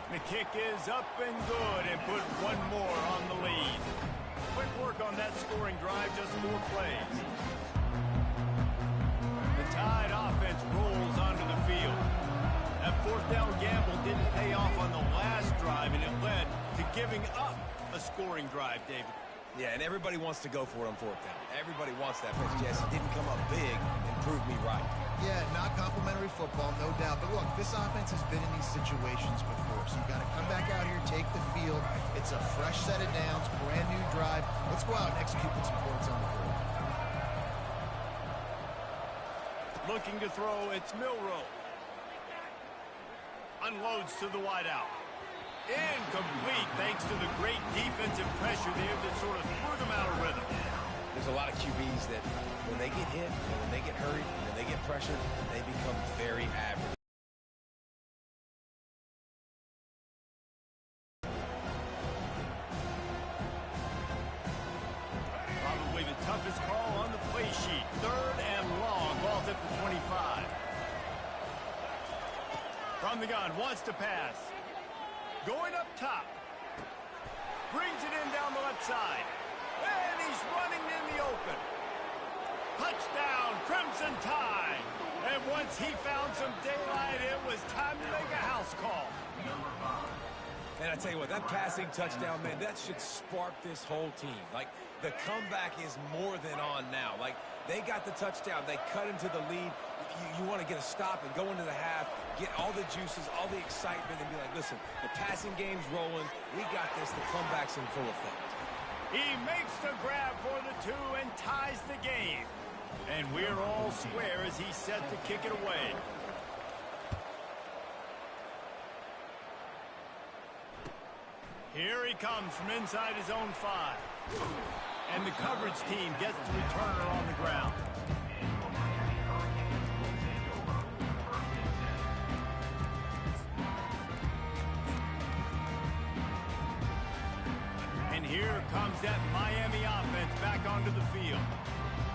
The kick is up and good and put one more on the lead. Quick work on that scoring drive, just 4 plays. The Tide offense rolls onto the field. That 4th down gamble didn't pay off on the last drive, and it led to giving up a scoring drive, David. Yeah, and everybody wants to go for it on 4th down. Everybody wants that, but Jesse didn't come up big and prove me right. Yeah, not complimentary football, no doubt. But look, this offense has been in these situations before, so you got to come back out here, take the field. It's a fresh set of downs, brand new drive. Let's go out and execute with some points on the board. Looking to throw, it's Milrow. Unloads to the wideout. Incomplete thanks to the great defensive pressure there that sort of threw them out of rhythm. There's a lot of QBs that when they get hit, and when they get hurried, and when they get pressured, they become very average. Probably the toughest call on the play sheet. 3rd and long. Ball's at the 25. From the gun, wants to pass. Going up top. Brings it in down the left side. And he's running in the open. Touchdown, Crimson Tide. And once he found some daylight, it was time to make a house call. And I tell you what, that passing touchdown, man, that should spark this whole team. Like, the comeback is more than on now. Like, they got the touchdown. They cut into the lead. You want to get a stop and go into the half, get all the juices, all the excitement, and be like, listen, the passing game's rolling. We got this. The comeback's in full effect. He makes the grab for the 2 and ties the game. And we're all square as he's set to kick it away. Here he comes from inside his own 5. And the coverage team gets the returner on the ground. And here comes that Miami offense back onto the field.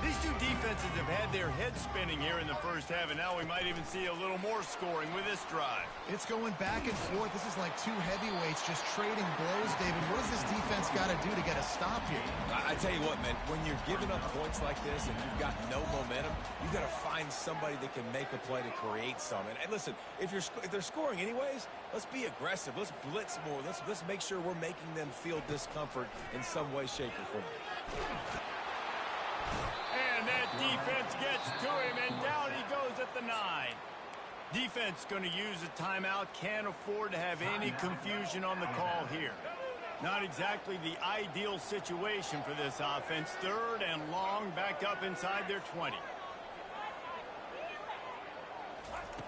These two defenses have had their heads spinning here in the first half, and now we might even see a little more scoring with this drive. It's going back and forth. This is like 2 heavyweights just trading blows, David. What does this defense got to do to get a stop here? I tell you what, man, when you're giving up points like this and you've got no momentum, you've got to find somebody that can make a play to create some. And listen, if they're scoring anyways, let's be aggressive. Let's blitz more. Let's make sure we're making them feel discomfort in some way, shape, or form. And that defense gets to him, and down he goes at the 9. Defense going to use a timeout. Can't afford to have any confusion on the call here. Not exactly the ideal situation for this offense. 3rd and long, back up inside their 20.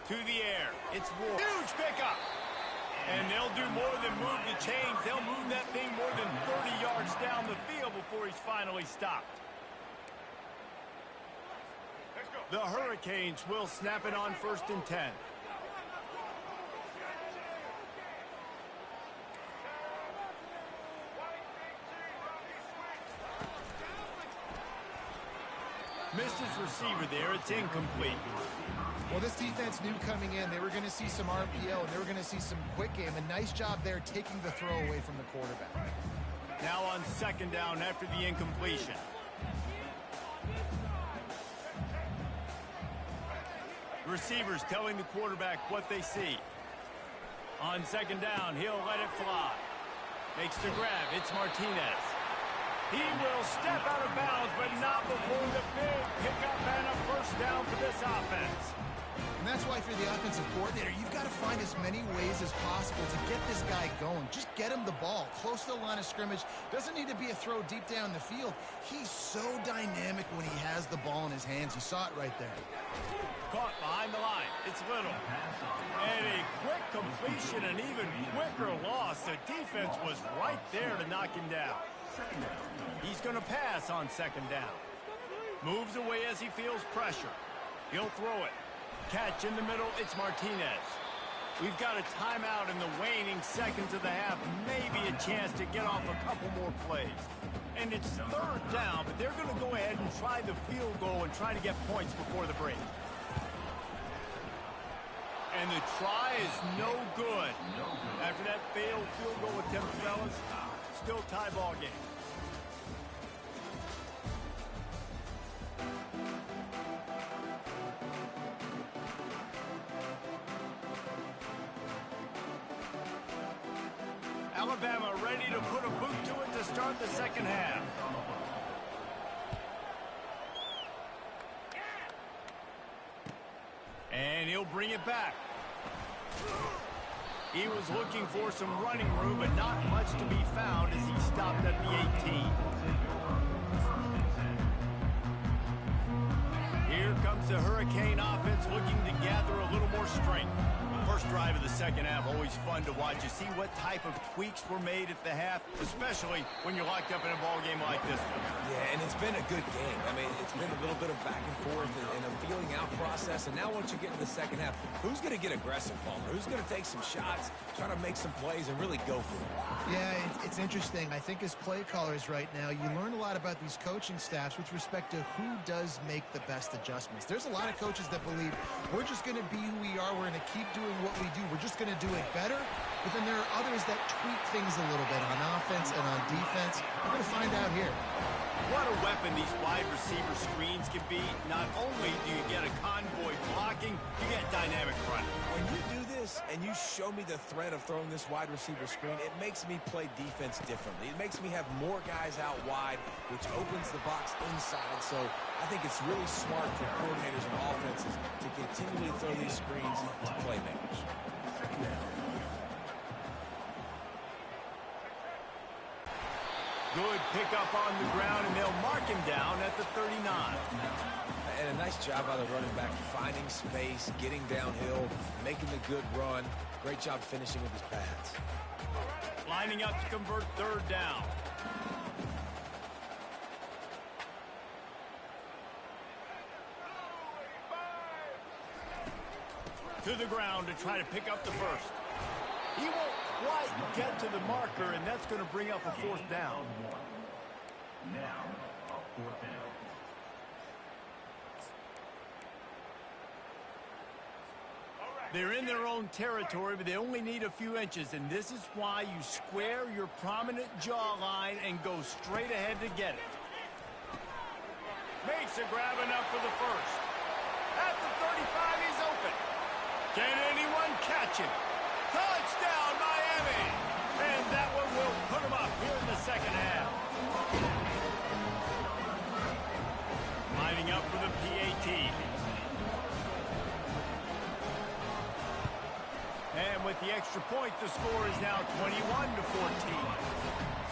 To the air. It's Ward. Huge pickup. And they'll do more than move the chains. They'll move that thing more than 30 yards down the field before he's finally stopped. The Hurricanes will snap it on 1st and 10. Missed his receiver there. It's incomplete. Well, this defense knew coming in they were going to see some RPO, and they were going to see some quick game. A nice job there taking the throw away from the quarterback. Now on 2nd down after the incompletion. Receivers telling the quarterback what they see. On 2nd down, he'll let it fly. Makes the grab. It's Martinez. He will step out of bounds, but not before the big pickup and a 1st down for this offense. And that's why, if you're the offensive coordinator, you've got to find as many ways as possible to get this guy going. Just get him the ball close to the line of scrimmage. Doesn't need to be a throw deep down the field. He's so dynamic when he has the ball in his hands. You saw it right there. Caught behind the line. It's Little. And a quick completion, an even quicker loss. The defense was right there to knock him down. He's going to pass on 2nd down. Moves away as he feels pressure. He'll throw it. Catch in the middle. It's Martinez. We've got a timeout in the waning seconds of the half. Maybe a chance to get off a couple more plays. And it's 3rd down, but they're going to go ahead and try the field goal and try to get points before the break. And the try is no good. After that fellas. Still tie ball game. Alabama ready to put a boot to it to start the second half. And he'll bring it back. He was looking for some running room, but not much to be found as he stopped at the 18. Here comes the Hurricane offense looking to gather a little more strength. First drive of the second half, always fun to watch. You see what type of tweaks were made at the half, especially when you're locked up in a ball game like this one. Yeah, and it's been a good game. I mean, it's been a little bit of back and forth and a feeling out process. And now once you get to the second half, who's going to get aggressive, Palmer? Who's going to take some shots, try to make some plays, and really go for it? Yeah, it's interesting. I think as play callers right now, you learn a lot about these coaching staffs with respect to who does make the best adjustments. There's a lot of coaches that believe we're just going to be who we are. We're going to keep doing what we do. We're just going to do it better. But then there are others that tweak things a little bit on offense and on defense. We're going to find out here. What a weapon these wide receiver screens can be. Not only do you get a convoy blocking, you get dynamic running. When you do this and you show me the threat of throwing this wide receiver screen, it makes me play defense differently. It makes me have more guys out wide, which opens the box inside. So I think it's really smart for coordinators and offenses to continually throw these screens to playmakers. Good pickup on the ground, and they'll mark him down at the 39. And a nice job by the running back, finding space, getting downhill, making the good run. Great job finishing with his pads. Lining up to convert third down. To the ground to try to pick up the first. He won't quite get to the marker, and that's going to bring up a fourth down. Now, a fourth down. They're in their own territory, but they only need a few inches, and this is why you square your prominent jawline and go straight ahead to get it. Makes a grab enough for the first. At the 35, he's open. Can anyone catch him? Touchdown, Miami! And that one will put him up here in the second half. Lining up for the PAT. And with the extra point, the score is now 21-14.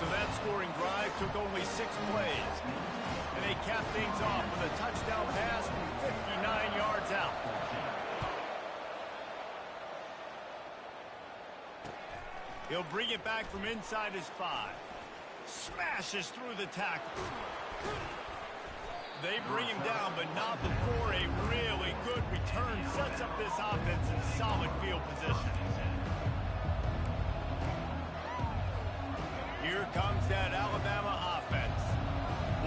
So that scoring drive took only 6 plays. And they capped things off with a touchdown pass from 59 yards out. He'll bring it back from inside his 5. Smashes through the tackle. They bring him down, but not before a really good return sets up this offense in solid field position. Here comes that Alabama offense.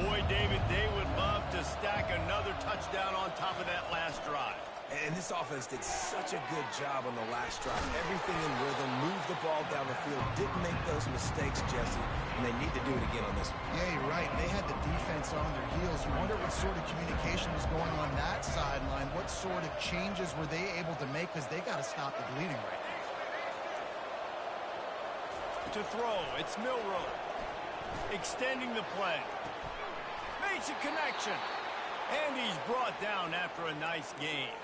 Boy, David, they would love to stack another touchdown on top of that last drive. And this offense did such a good job on the last drive. Everything in rhythm, moved the ball down the field, didn't make those mistakes, Jesse, and they need to do it again on this one. Yeah, you're right. They had the defense on their heels. You wonder what sort of communication was going on that sideline. What sort of changes were they able to make, because they got to stop the bleeding right now. To throw, it's Milroe. Extending the play. Makes a connection. And he's brought down after a nice game.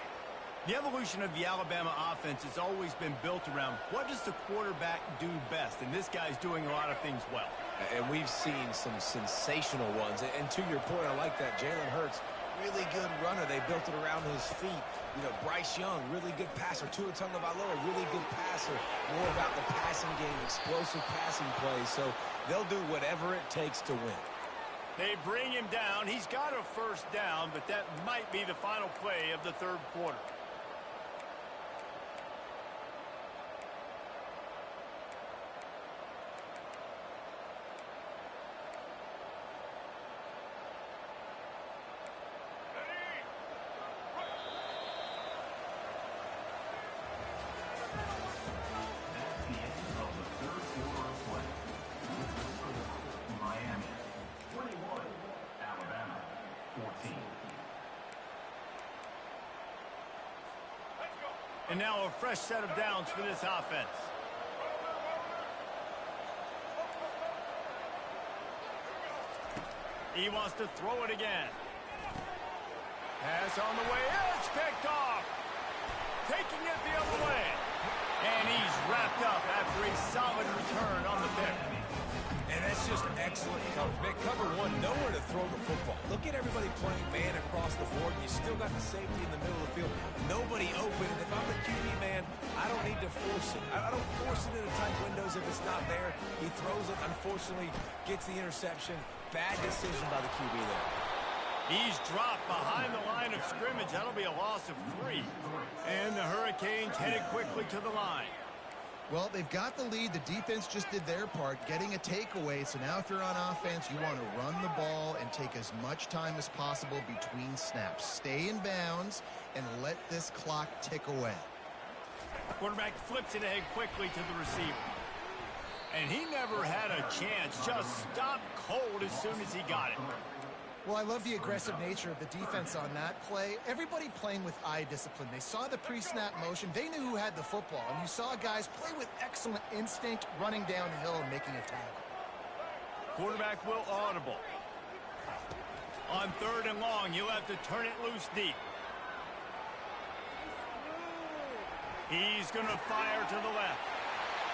The evolution of the Alabama offense has always been built around what does the quarterback do best, and this guy's doing a lot of things well. And we've seen some sensational ones. And to your point, I like that. Jalen Hurts, really good runner. They built it around his feet. You know, Bryce Young, really good passer. Tua Tagovailoa, really good passer. More about the passing game, explosive passing plays. So they'll do whatever it takes to win. They bring him down. He's got a first down, but that might be the final play of the third quarter. And now a fresh set of downs for this offense. He wants to throw it again. Pass on the way. It's picked off. Taking it the other way. And he's wrapped up after a solid return on the pick. And that's just excellent coverage. Man, cover one, nowhere to throw the football. Look at everybody playing man across the board. You still got the safety in the middle of the field. Nobody open. And if I'm the QB, man, I don't need to force it. I don't force it into tight windows if it's not there. He throws it, unfortunately, gets the interception. Bad decision by the QB there. He's dropped behind the line of scrimmage. That'll be a loss of 3. And the Hurricanes headed quickly to the line. Well, they've got the lead. The defense just did their part, getting a takeaway. So now if you're on offense, you want to run the ball and take as much time as possible between snaps. Stay in bounds and let this clock tick away. Quarterback flips it ahead quickly to the receiver. And he never had a chance. Just stopped cold as soon as he got it. Well, I love the aggressive nature of the defense on that play. Everybody playing with eye discipline. They saw the pre-snap motion. They knew who had the football. And you saw guys play with excellent instinct, running downhill and making a tackle. Quarterback will audible. On 3rd and long, you'll have to turn it loose deep. He's going to fire to the left.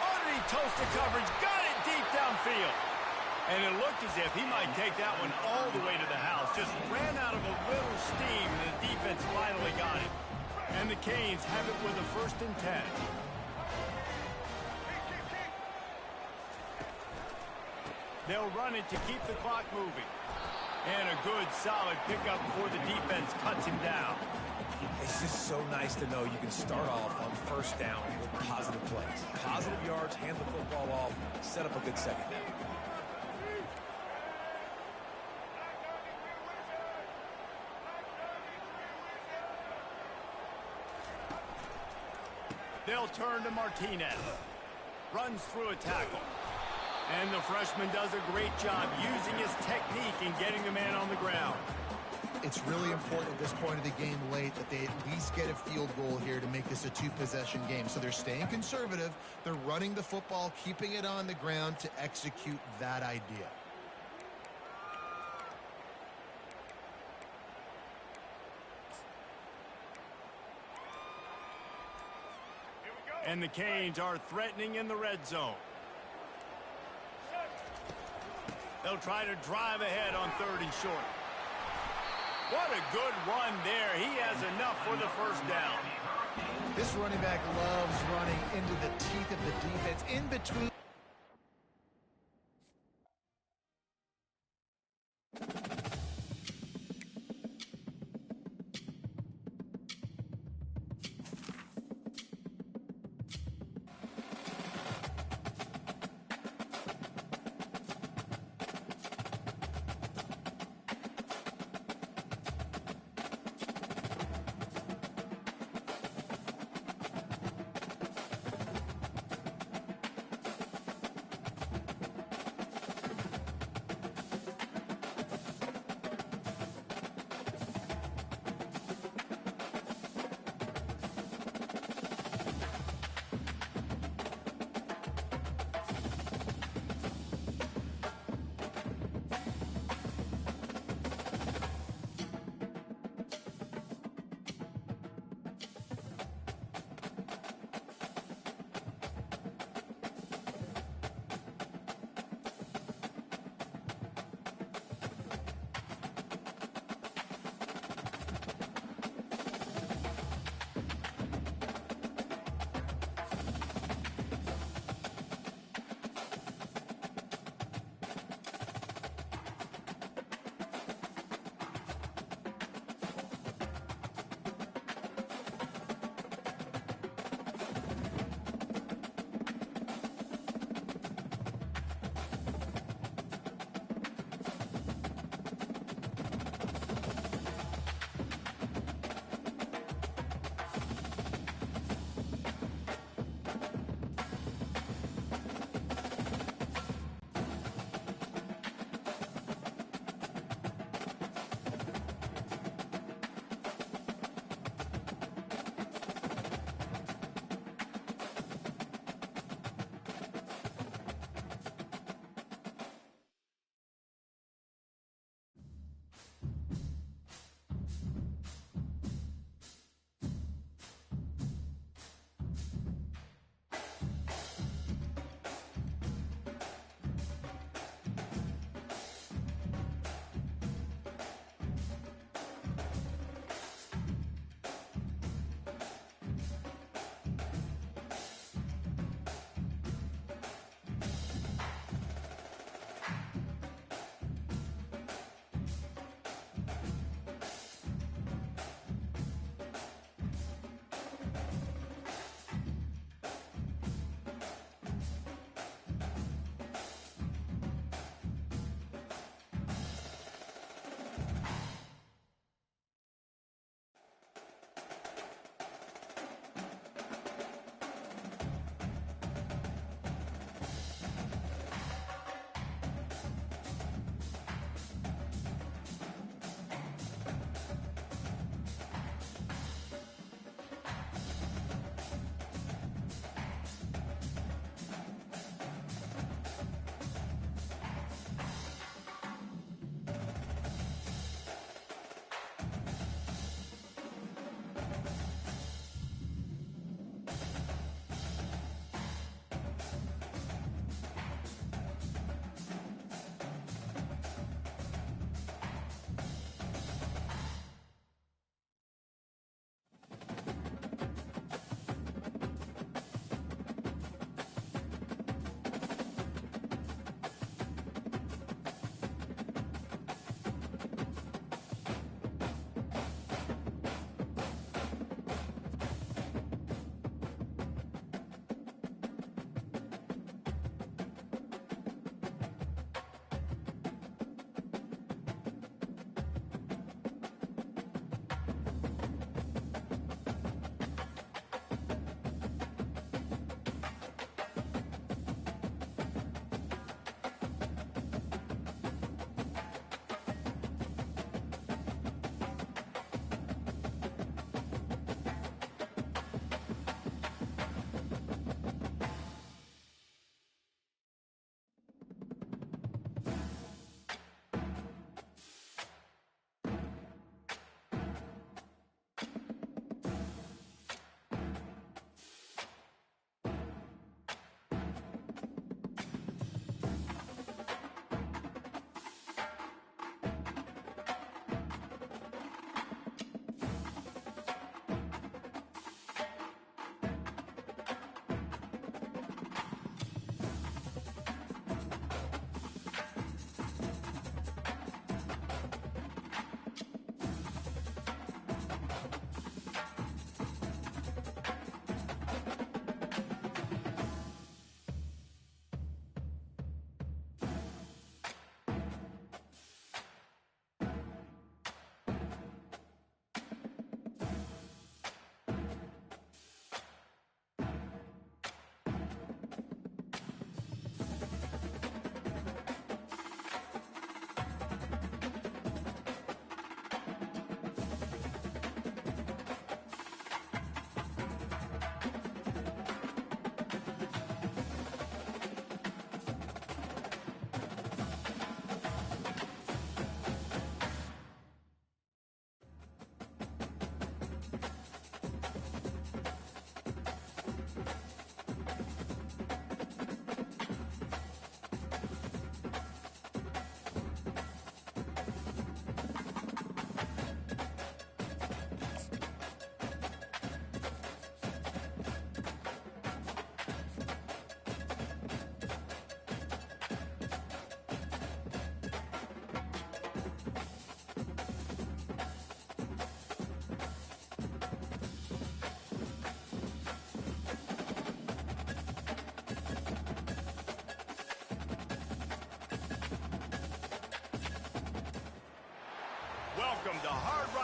Underneath toasted coverage. Got it deep downfield. And it looked as if he might take that one all the way to the house. Just ran out of a little steam, and the defense finally got it. And the Canes have it with a 1st and 10. They'll run it to keep the clock moving. And a good, solid pickup before the defense cuts him down. It's just so nice to know you can start off on 1st down with positive plays. Positive yards, hand the football off, set up a good 2nd down. They'll turn to Martinez. Runs through a tackle. And the freshman does a great job using his technique and getting the man on the ground. It's really important at this point of the game late that they at least get a field goal here to make this a 2-possession game. So they're staying conservative. They're running the football, keeping it on the ground to execute that idea. And the Canes are threatening in the red zone. They'll try to drive ahead on 3rd and short. What a good run there. He has enough for the 1st down. This running back loves running into the teeth of the defense in between.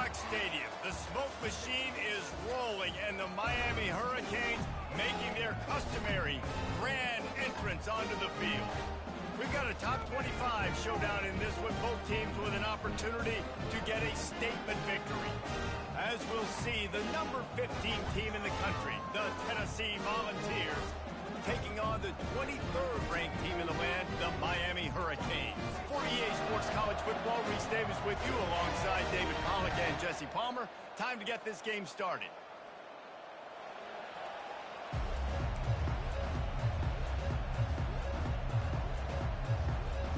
Rock Stadium. The smoke machine is rolling, and the Miami Hurricanes making their customary grand entrance onto the field. We've got a top 25 showdown in this one, both teams with an opportunity to get a statement victory. As we'll see, the number 15 team in the country, the Tennessee Volunteers, taking on the 23rd ranked team in the land, the Miami Hurricanes. For EA Sports College Football, Reese Davis with you alongside David Pollack and Jesse Palmer. Time to get this game started.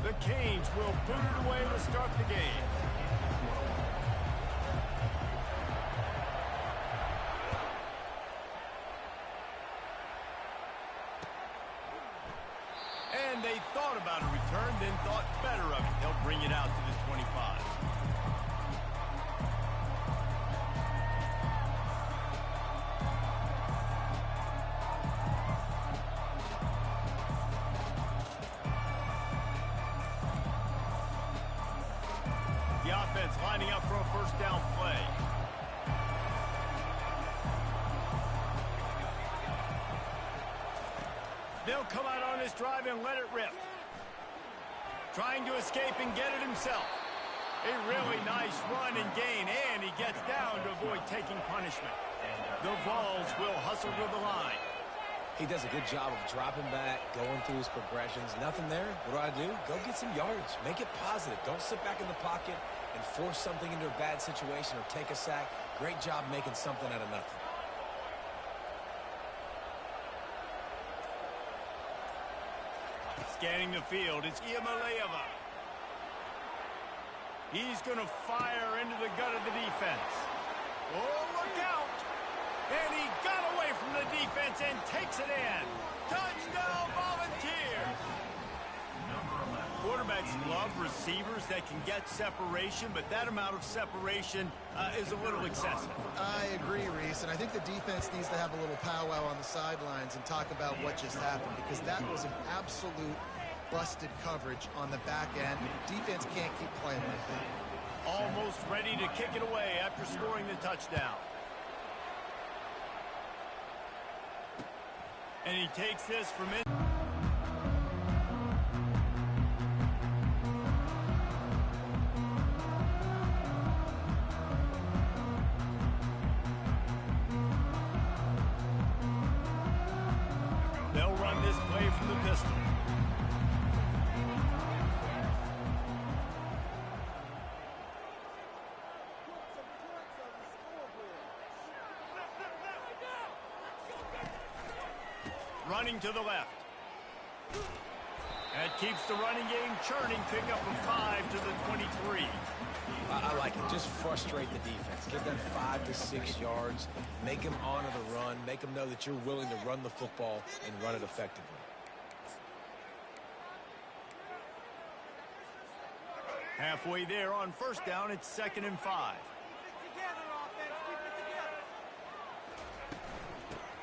The Canes will boot it away to start the game. And they thought about a return, then thought better of it. They'll bring it out to the 25. The offense lining up for a first down play. They'll come out on this drive and let it rip. Trying to escape and get it himself. A really nice run and gain, and he gets down to avoid taking punishment. The Vols will hustle to the line. He does a good job of dropping back, going through his progressions. Nothing there. What do? Go get some yardage. Make it positive. Don't sit back in the pocket and force something into a bad situation or take a sack. Great job making something out of nothing. Scanning the field, it's Ncaa. He's going to fire into the gut of the defense. Oh, look out! And he got away from the defense and takes it in. Touchdown, Volunteers! Quarterbacks love receivers that can get separation, but that amount of separation is a little excessive. I agree, Reese, and I think the defense needs to have a little powwow on the sidelines and talk about what just happened, because that was an absolute busted coverage on the back end. Defense can't keep playing like that. Almost ready to kick it away after scoring the touchdown. And he takes this from in. They'll run this play from the pistol. Running to the left. That keeps the running game churning. Pick up a 5 to the 23. I like it. Just frustrate the defense. Give them 5 to 6 yards. Make them honor the run. Make them know that you're willing to run the football and run it effectively. Halfway there on first down, it's 2nd and 5.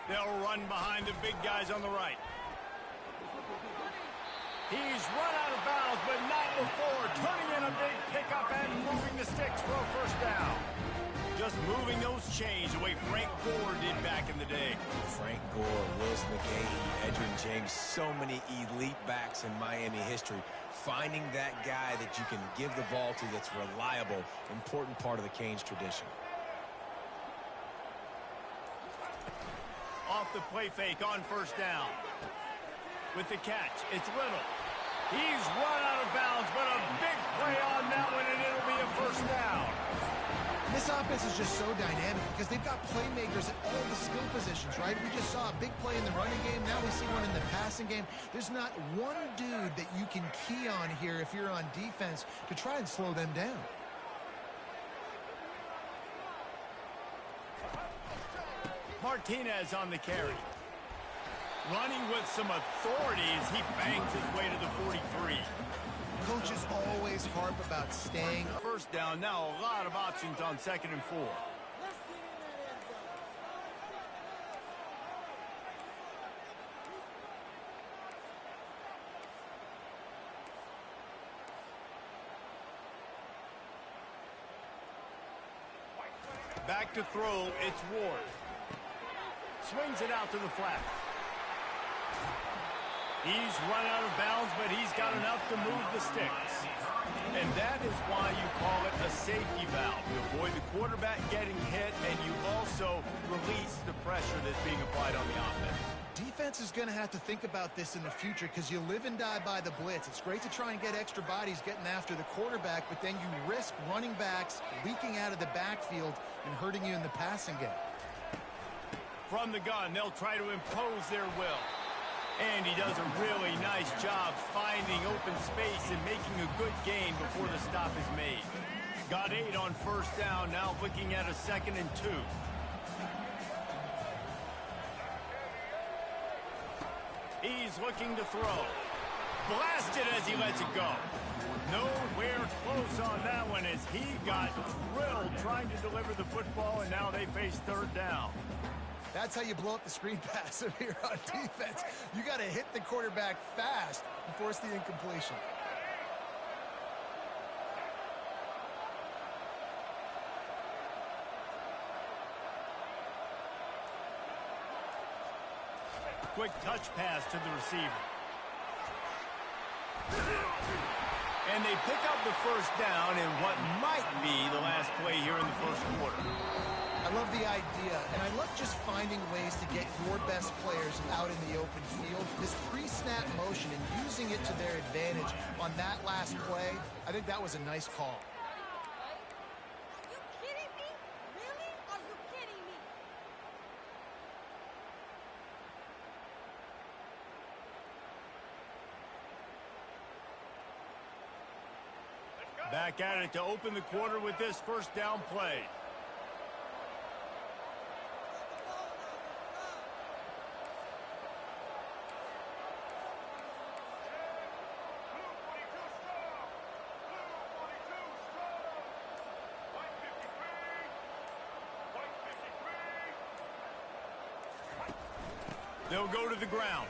They'll run behind the big guys on the right. He's run out of bounds, but not before. Turning in a big pickup and moving the sticks for a first down. Just moving those chains the way Frank Gore did back in the day. Frank Gore, Willis McGahee, Edgerrin James, so many elite backs in Miami history. Finding that guy that you can give the ball to that's reliable, important part of the Canes tradition. Off the play fake on first down. With the catch, it's Little. He's run out of bounds, but a big play on that one, and it'll be a first down. This offense is just so dynamic because they've got playmakers at all the skill positions, right? We just saw a big play in the running game. Now we see one in the passing game. There's not one dude that you can key on here if you're on defense to try and slow them down. Martinez on the carry. Running with some authority as he bangs his way to the 43. Coaches always harp about staying. First down, now a lot of options on 2nd and 4. Back to throw, it's Ward. Swings it out to the flat. He's run out of bounds, but he's got enough to move the sticks. And that is why you call it a safety valve. You avoid the quarterback getting hit, and you also release the pressure that's being applied on the offense. Defense is going to have to think about this in the future because you live and die by the blitz. It's great to try and get extra bodies getting after the quarterback, but then you risk running backs leaking out of the backfield and hurting you in the passing game. From the gun, they'll try to impose their will. And he does a really nice job finding open space and making a good gain before the stop is made. Got 8 on first down, now looking at a 2nd and 2. He's looking to throw. Blasted as he lets it go. Nowhere close on that one as he got drilled trying to deliver the football, and now they face 3rd down. That's how you blow up the screen pass here on defense. You got to hit the quarterback fast and force the incompletion. Quick touch pass to the receiver. And they pick up the first down in what might be the last play here in the first quarter. I love the idea, and I love just finding ways to get your best players out in the open field. This pre-snap motion and using it to their advantage on that last play, I think that was a nice call. Are you kidding me? Really? Are you kidding me? Back at it to open the quarter with this first down play. They'll go to the ground.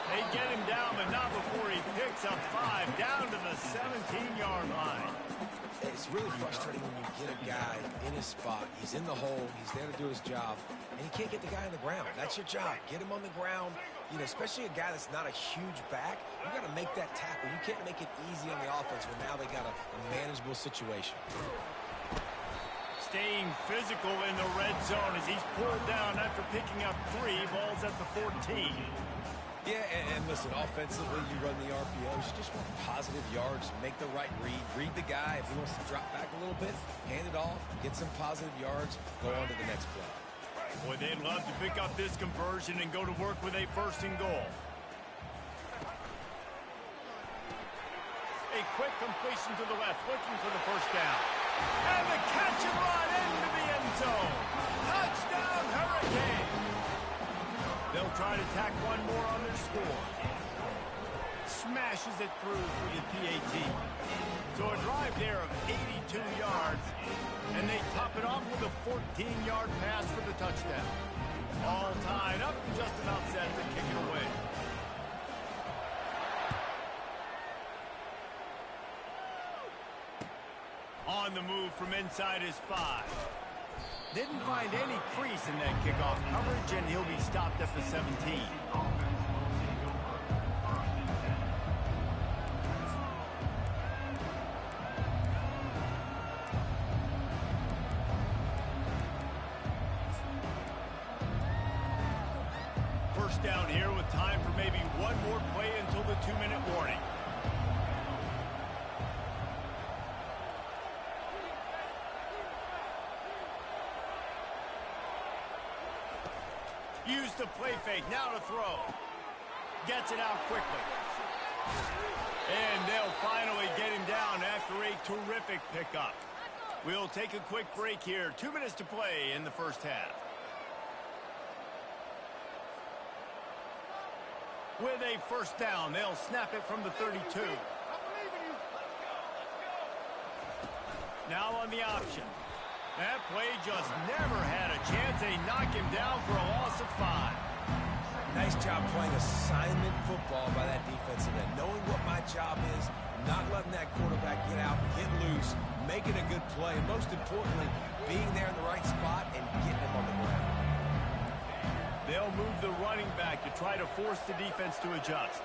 They get him down, but not before he picks up 5 down to the 17-yard line. It's really frustrating when you get a guy in his spot. He's in the hole. He's there to do his job, and you can't get the guy on the ground. That's your job. Get him on the ground. You know, especially a guy that's not a huge back. You got to make that tackle. You can't make it easy on the offense when now they got a manageable situation. Staying physical in the red zone as he's pulled down after picking up 3 balls at the 14. Yeah, and listen, offensively, you run the RPOs. You just want positive yards, make the right read. Read the guy. If he wants to drop back a little bit, hand it off, get some positive yards, go on to the next play. Boy, they'd love to pick up this conversion and go to work with a 1st and goal. A quick completion to the left, looking for the first down. And the catch and run into the end zone. Touchdown, Hurricane. They'll try to tack one more on their score. Smashes it through for the PAT. So a drive there of 82 yards, and they top it off with a 14-yard pass for the touchdown. All tied up, just about set to kick it away. On the move from inside his 5. Didn't find any crease in that kickoff coverage, and he'll be stopped at the 17. First down here with time for maybe one more play until the 2-minute warning. Use the play fake, now to throw. Gets it out quickly. And they'll finally get him down after a terrific pickup. We'll take a quick break here. 2 minutes to play in the first half. With a first down, they'll snap it from the 32. Now on the option. That play just never had a chance. They knock him down for a loss of 5. Nice job playing assignment football by that defensive end. Knowing what my job is, not letting that quarterback get out, get loose, making a good play, and most importantly, being there in the right spot and getting him on the ground. They'll move the running back to try to force the defense to adjust.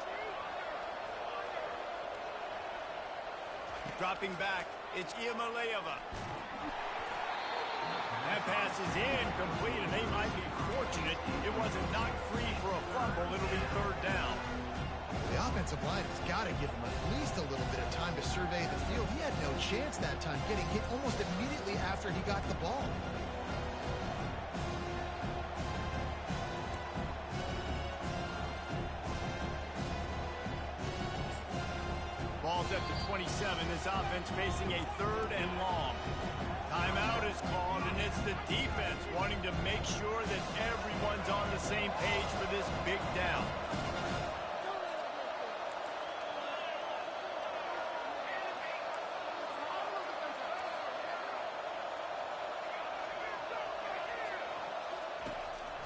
Dropping back, it's Iamaleava. That pass is incomplete, and they might be fortunate it wasn't knocked free for a fumble. It'll be third down. The offensive line has got to give him at least a little bit of time to survey the field. He had no chance that time, getting hit almost immediately after he got the ball. Ball's at the 27. This offense facing a third and long. Timeout is called, and it's the defense wanting to make sure that everyone's on the same page for this big down.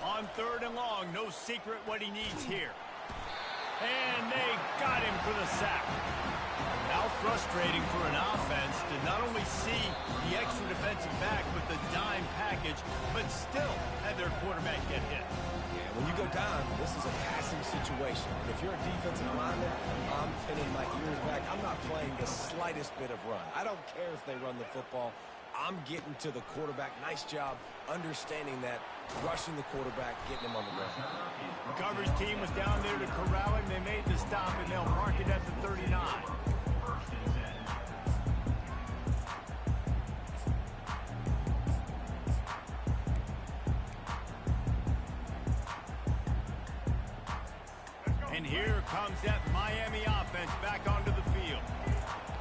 On third and long, no secret what he needs here. And they got him for the sack. How frustrating for an offense to not only see the extra defensive back with the dime package, but still have their quarterback get hit. Yeah, when you go down, this is a passing situation. And if you're a defensive lineman, I'm pinning my ears back. I'm not playing the slightest bit of run. I don't care if they run the football. I'm getting to the quarterback. Nice job understanding that, rushing the quarterback, getting him on the ground. The coverage team was down there to corral him. They made the stop, and they'll mark it at the 39. And here comes that Miami offense back onto the field.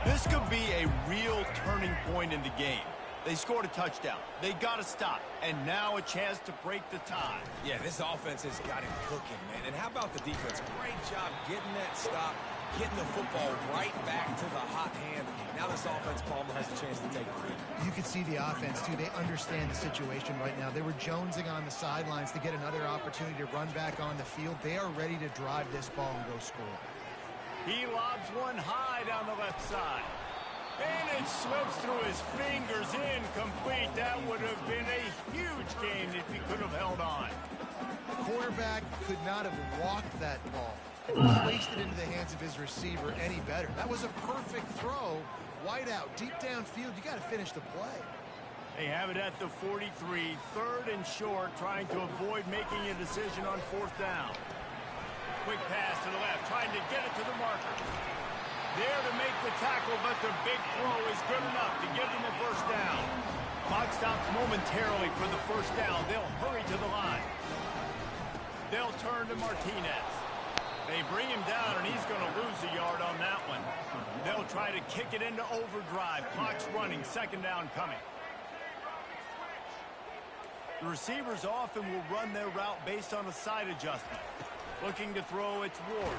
This could be a real turning point in the game. They scored a touchdown. They got to stop. And now a chance to break the tie. Yeah, this offense has got him cooking, man. And how about the defense? Great job getting that stop, getting the football right back to the hot hand. Now this offense, Palmer, has a chance to take the lead. You can see the offense, too. They understand the situation right now. They were jonesing on the sidelines to get another opportunity to run back on the field. They are ready to drive this ball and go score. He lobs one high down the left side. And it slips through his fingers, incomplete. That would have been a huge gain if he could have held on. The quarterback could not have walked that ball and placed it into the hands of his receiver any better. That was a perfect throw. Wide out, deep downfield. You got to finish the play. They have it at the 43, third and short, trying to avoid making a decision on fourth down. Quick pass to the left, trying to get it to the marker. There to make the tackle, but the big throw is good enough to give them a first down. Clock stops momentarily for the first down. They'll hurry to the line. They'll turn to Martinez. They bring him down, and he's going to lose a yard on that one. They'll try to kick it into overdrive. Clock's running, second down coming. The receivers often will run their route based on a side adjustment. Looking to throw, it's Ward.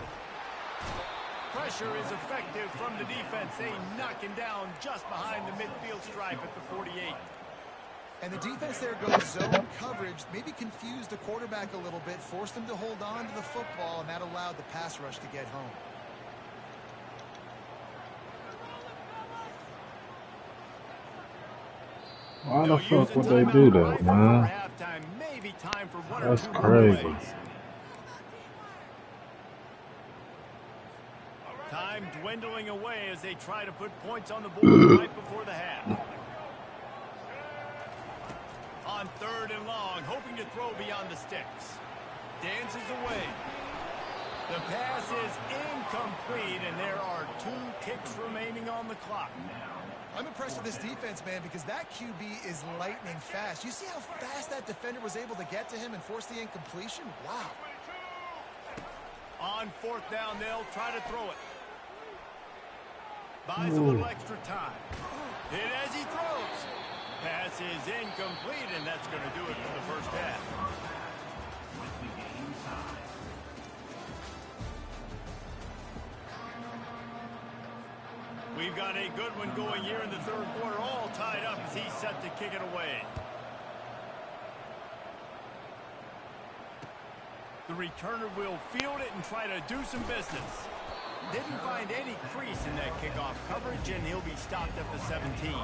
Pressure is effective from the defense. They knock him down just behind the midfield stripe at the 48. And the defense there goes zone coverage, maybe confused the quarterback a little bit, forced him to hold on to the football, and that allowed the pass rush to get home. Why the fuck would they do that, man? That's crazy. Time dwindling away as they try to put points on the board right before the half. On third and long, hoping to throw beyond the sticks. Dances away. The pass is incomplete, and there are 2 kicks remaining on the clock. I'm impressed with this defense, man, because that QB is lightning fast. You see how fast that defender was able to get to him and force the incompletion? Wow. On fourth down, they'll try to throw it. Buys a little extra time. Hit as he throws. Pass is incomplete, and that's going to do it for the first half. We've got a good one going here in the third quarter, all tied up as he's set to kick it away. The returner will field it and try to do some business. Didn't find any crease in that kickoff coverage, and he'll be stopped at the 17.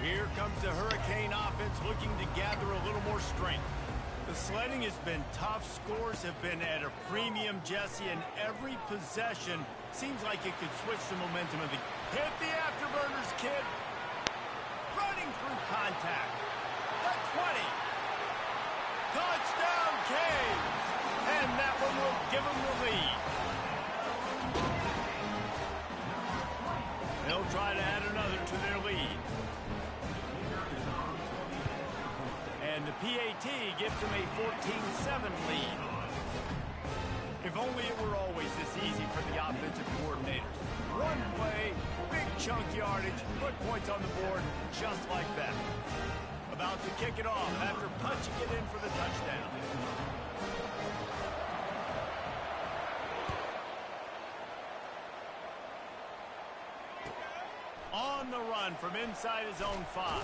Here comes the Hurricane offense looking to gather a little more strength. The sledding has been tough. Scores have been at a premium, Jesse, and every possession seems like it could switch the momentum of the... Hit the afterburners, kid. Running through contact. The 20. Touchdown, Cave. And that one will give them the lead. They'll try to add another to their lead. And the PAT gives them a 14-7 lead. If only it were always this easy for the offensive coordinators. One play, big chunk yardage, put points on the board just like that. About to kick it off after punching it in for the touchdown. On the run from inside his own 5.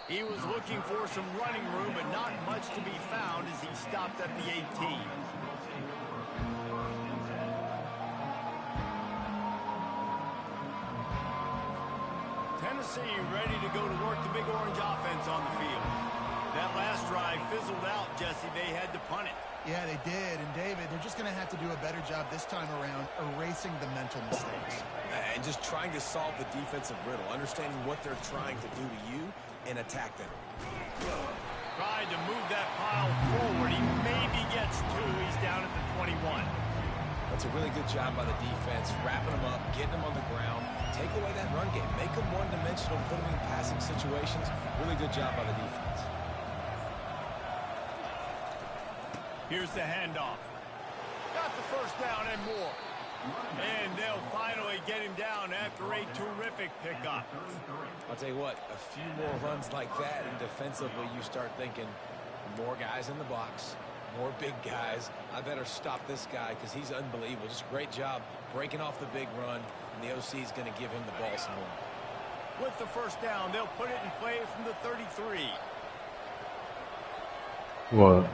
He was looking for some running room, but not much to be found as he stopped at the 18. Tennessee ready to go to work the Big Orange offense on the field. That last drive fizzled out, Jesse. They had to punt it. Yeah, they did. And, David, they're just going to have to do a better job this time around erasing the mental mistakes. And just trying to solve the defensive riddle, understanding what they're trying to do to you and attack them. Tried to move that pile forward. He maybe gets 2. He's down at the 21. That's a really good job by the defense, wrapping them up, getting them on the ground, take away that run game, make them one-dimensional, put them in passing situations. Really good job by the defense. Here's the handoff. Got the first down and more. And they'll finally get him down after a terrific pickup. I'll tell you what, a few more runs like that, and defensively you start thinking more guys in the box, more big guys. I better stop this guy because he's unbelievable. Just a great job breaking off the big run, and the OC is going to give him the ball some more. With the first down, they'll put it in play from the 33. What?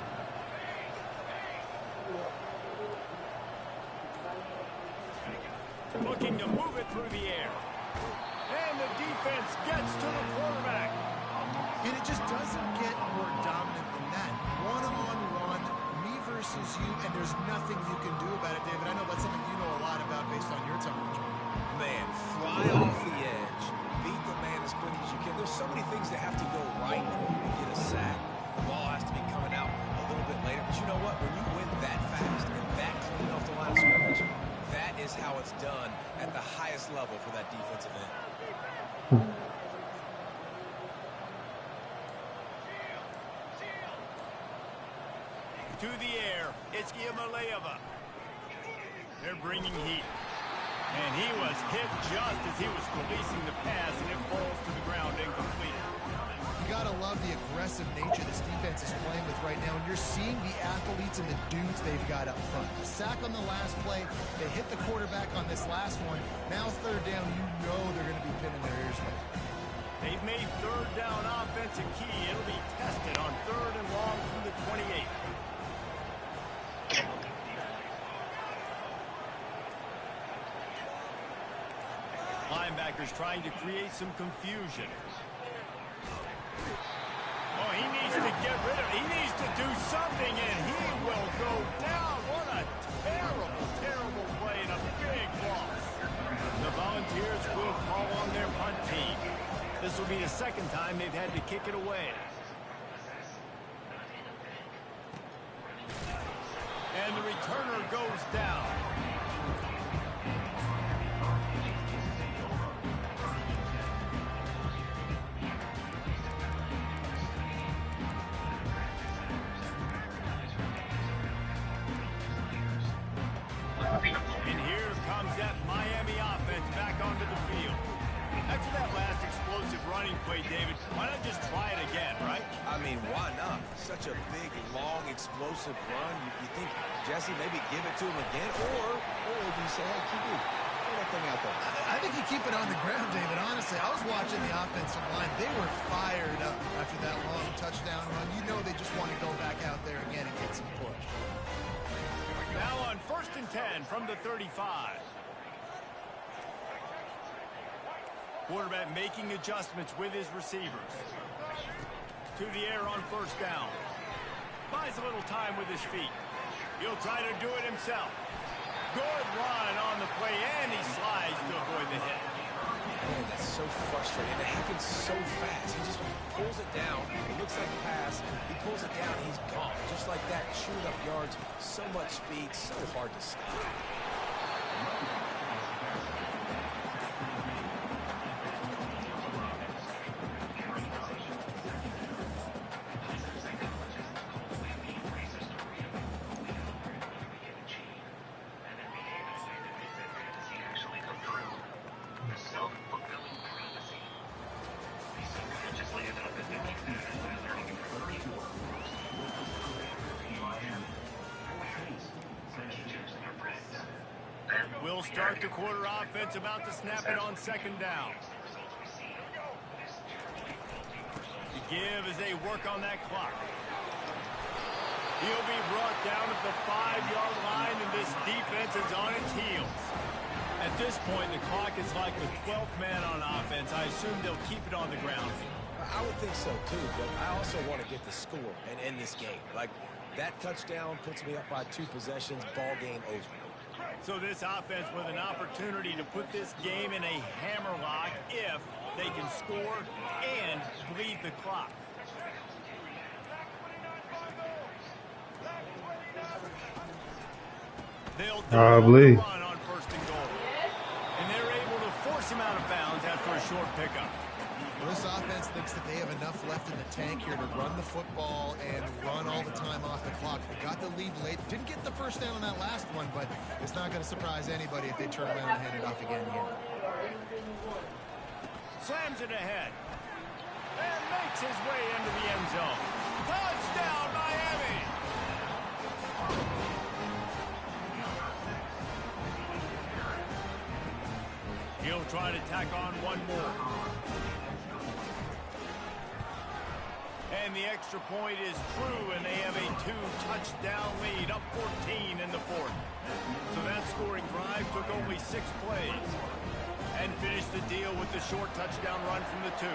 Looking to move it through the air. And the defense gets to the quarterback. And it just doesn't get more dominant than that. One-on-one, me versus you, and there's nothing you can do about it, David. I know that's something you know a lot about based on your time. Man, fly off the edge. Beat the man as quick as you can. There's so many things that have to go right for you to get a sack. The ball has to be coming out a little bit later. But you know what? When you win that fast and that clean off the line of scrimmage, that is how it's done at the highest level for that defensive end. To the air, it's Giamaleava. They're bringing heat. And he was hit just as he was releasing the pass, and it falls to the ground incomplete. You got to love the aggressive nature this defense is playing with right now, and you're seeing the athletes and the dudes they've got up front. The sack on the last play, they hit the quarterback on this last one. Now third down, you know they're going to be pinning their ears back. They've made third down offense a key. It'll be tested on 3rd and long from the 28. Linebackers trying to create some confusion. Oh, he needs to get rid of it. He needs to do something, and he will go down. What a terrible, terrible play and a big loss. The Volunteers will call on their punt team. This will be the second time they've had to kick it away. And the returner goes down. And here comes that Miami offense back onto the field. After that last explosive running play, David, why not just try it again, right? I mean, why not? Such a big, long, explosive run. You think, Jesse, maybe give it to him again? Or do you say, hey, QB, throw that thing out there? I think you keep it on the ground, David. Honestly, I was watching the offensive line. They were fired up after that long touchdown run. You know they just want to go back out there again and get some push. Now on 1st and 10 from the 35. Quarterback making adjustments with his receivers. To the air on 1st down. Buys a little time with his feet. He'll try to do it himself. Good run on the play, and he slides to avoid the hit. Man, that's so frustrating. It happens so fast. He just pulls it down. It looks like a pass. He pulls it down, he's gone. Just like that, chewing up yards. So much speed, so hard to stop. We'll start the quarter offense, about to snap it on 2nd down. The give as they work on that clock. He'll be brought down at the 5-yard line, and this defense is on its heels. At this point, the clock is like the 12th man on offense. I assume they'll keep it on the ground. I would think so, too, but I also want to get the score and end this game. Like, that touchdown puts me up by 2 possessions, ball game over. So this offense with an opportunity to put this game in a hammerlock if they can score and bleed the clock. They'll Probably. run on 1st and goal. And they're able to force him out of bounds after a short pickup. Well, this offense thinks that they have enough left in the tank here to run the football and run all the time off the clock. They got the lead late. Didn't get the first down on that last one, but it's not going to surprise anybody if they turn around and hand it off again here. Slams it ahead. And makes his way into the end zone. Touchdown, Miami! He'll try to tack on one more. And the extra point is true, and they have a 2-touchdown lead, up 14 in the 4th. So that scoring drive took only 6 plays and finished the deal with the short touchdown run from the 2.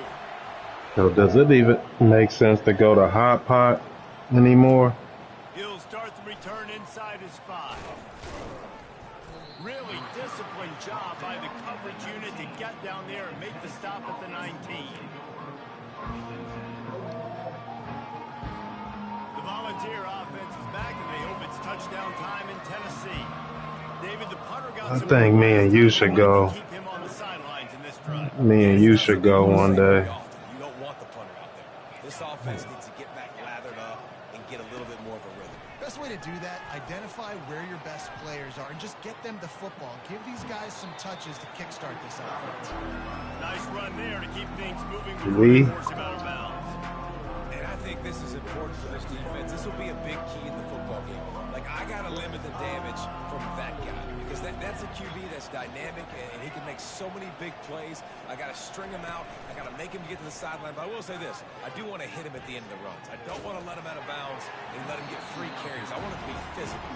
So does it even make sense to go to hot pot anymore? He'll start the return inside his 5. Really disciplined job by the coverage unit to get down there and make the stop at the 19. The Volunteer offense is back, and they hope it's touchdown time in Tennessee. David, the punter got I some think me and you should go. keep him on the sidelines in this drive. Me and you should go one day. You don't want the punter out there. This offense needs to get back lathered up and get a little bit more of a rhythm. Best way to do that, identify where your best players are and just get them the football. Give these guys some touches to kickstart this offense. Nice run there to keep things moving We- before they force him out of bounds. And I think this is important for this defense. This will be a big key in the football game. Like, I got to limit the damage from that guy because that's a QB that's dynamic and he can make so many big plays. I got to string him out. I got to make him get to the sideline. But I will say this. I do want to hit him at the end of the runs. I don't want to let him out of bounds and let him get free carries. I want it to be physical.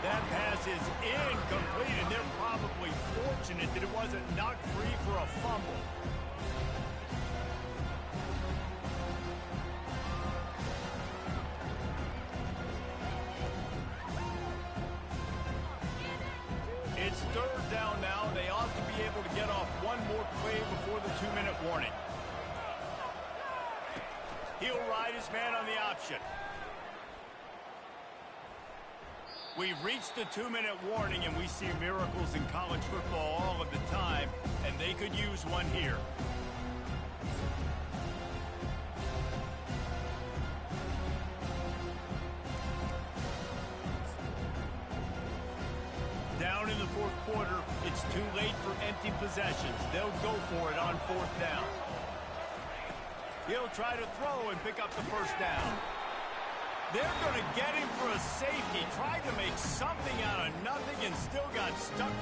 That pass is incomplete, and they're probably fortunate that it wasn't knocked free for a fumble. It's 3rd down now. They ought to be able to get off one more play before the 2-minute warning. He'll ride his man on the option. We've reached the 2-minute warning, and we see miracles in college football all of the time, and they could use one here. Down in the fourth quarter, it's too late for empty possessions. They'll go for it on fourth down. He'll try to throw and pick up the first down. They're going to get him for a safety. Tried to make something out of nothing and still got stuck.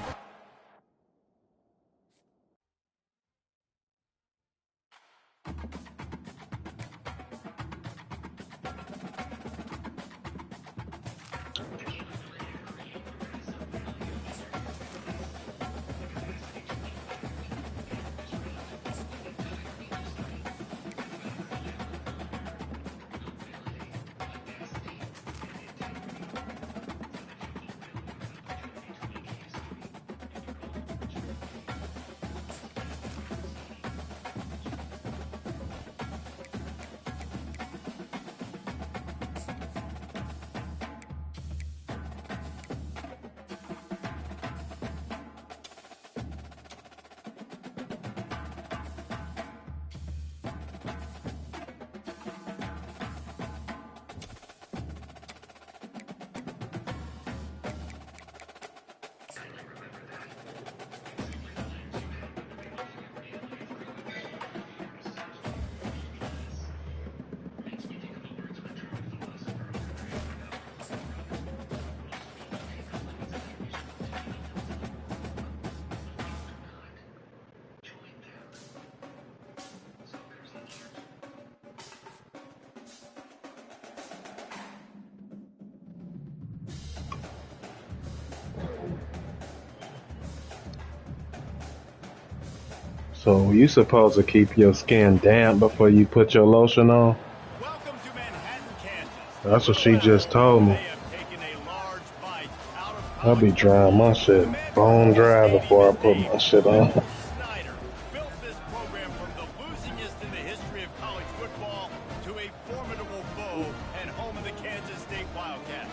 So you supposed to keep your skin damp before you put your lotion on? Welcome to Manhattan, Kansas. That's what she just told me. They have taken a large bite out of I'll be drying my shit bone dry before I put my shit on. Snyder built this program from the losingest in the history of college football to a formidable foe and home of the Kansas State Wildcats.